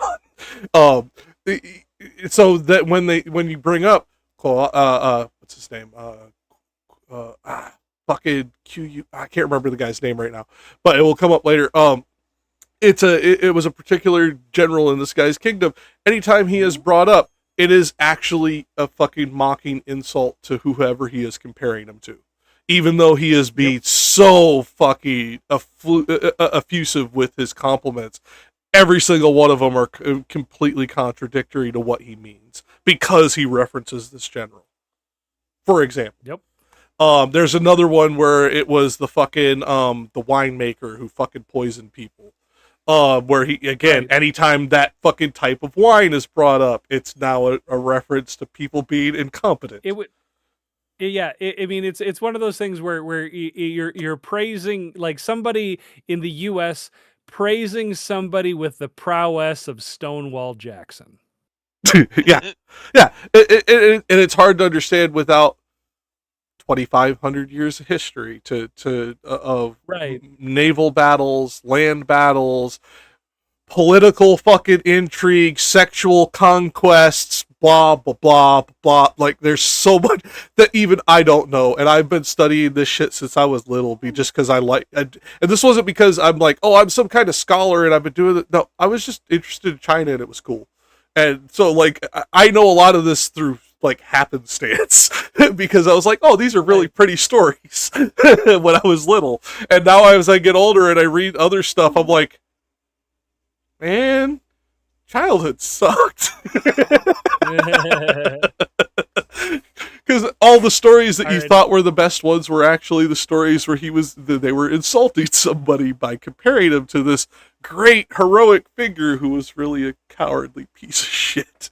So that when you bring up, what's his name? Fucking QU. I can't remember the guy's name right now, but it will come up later. It was a particular general in this guy's kingdom. Anytime he is brought up, it is actually a fucking mocking insult to whoever he is comparing him to. Even though he is being so fucking effusive with his compliments, every single one of them are completely contradictory to what he means, because he references this general. For example. Yep. There's another one where it was the fucking the winemaker who fucking poisoned people. Where he, again, anytime that fucking type of wine is brought up, it's now a reference to people being incompetent. It would. Yeah, I mean, it's one of those things where you're praising, like, somebody in the U.S. praising somebody with the prowess of Stonewall Jackson. yeah. And it's hard to understand without 2,500 years of history of naval battles, land battles, political fucking intrigue, sexual conquests, blah, blah, blah, blah. Like, there's so much that even I don't know. And I've been studying this shit since I was little, just because and this wasn't because I'm like, oh, I'm some kind of scholar and I've been doing it. No, I was just interested in China and it was cool. And so, like, I know a lot of this through like happenstance because I was like, oh, these are really pretty stories when I was little. And now as I get older and I read other stuff, I'm like, man, childhood sucked. Because all the stories that you thought were the best ones were actually the stories where they were insulting somebody by comparing him to this great heroic figure who was really a cowardly piece of shit.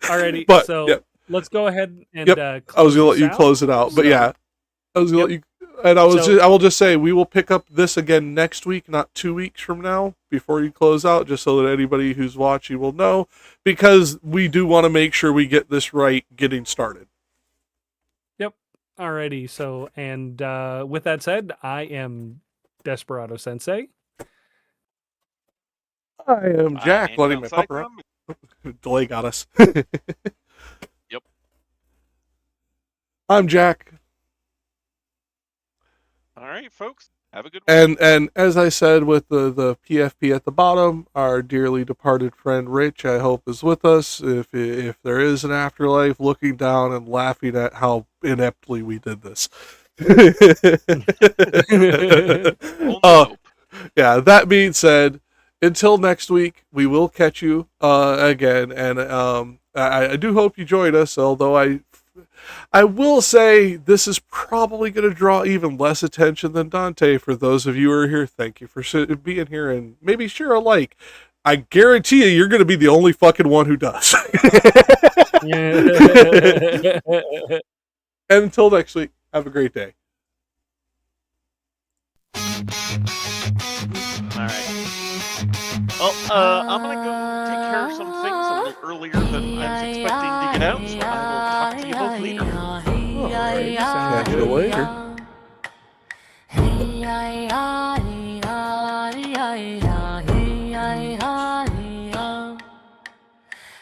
Alrighty, But, so yeah. let's go ahead and I was gonna let you close it out, but yeah, I was gonna let you. And I will just say we will pick up this again next week, not 2 weeks from now, before you close out, just so that anybody who's watching will know, because we do want to make sure we get this right getting started. Yep. Alrighty. So, and with that said, I am Desperado Sensei. I am Jack, letting my pup around. Delay got us. Yep. I'm Jack. All right, folks. Have a good one. And as I said with the PFP at the bottom, our dearly departed friend Rich, I hope, is with us. If there is an afterlife, looking down and laughing at how ineptly we did this. Yeah, that being said, until next week, we will catch you again. And I do hope you join us, although I will say this is probably going to draw even less attention than Dante. For those of you who are here, thank you for being here, and maybe share a like. I guarantee you're going to be the only fucking one who does. And until next week, have a great day. All right. Well, I'm going to go take care of some things a little earlier than I was expecting to get out, so I will talk to you both later. Alright, catch you later.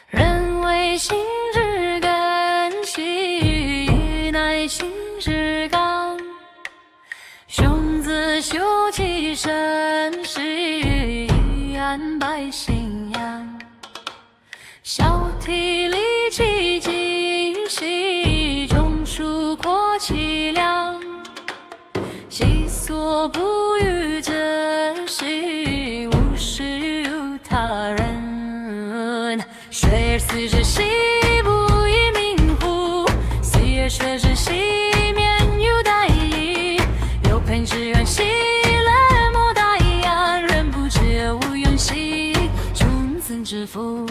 人为心之根，须臾乃心之刚。雄自修其身，是以安百姓养。小体力其精细，中枢扩其量。其所不欲者，是无事于他人。水而思之兮，不亦明乎？思而学之兮，免于殆矣。有朋之远兮，冷漠大洋。人不知无用兮，君子之福。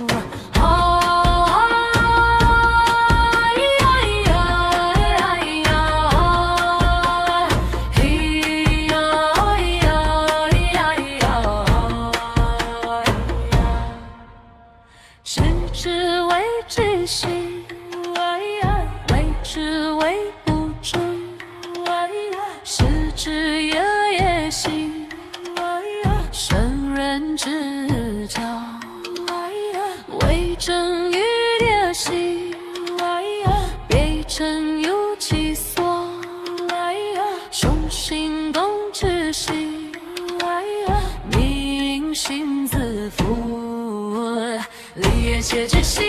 食之为知兮，为之为不知。食之有也兮，圣人之教。为政于烈兮，必争有其所。雄心动之兮，民心自负。立言谢之兮。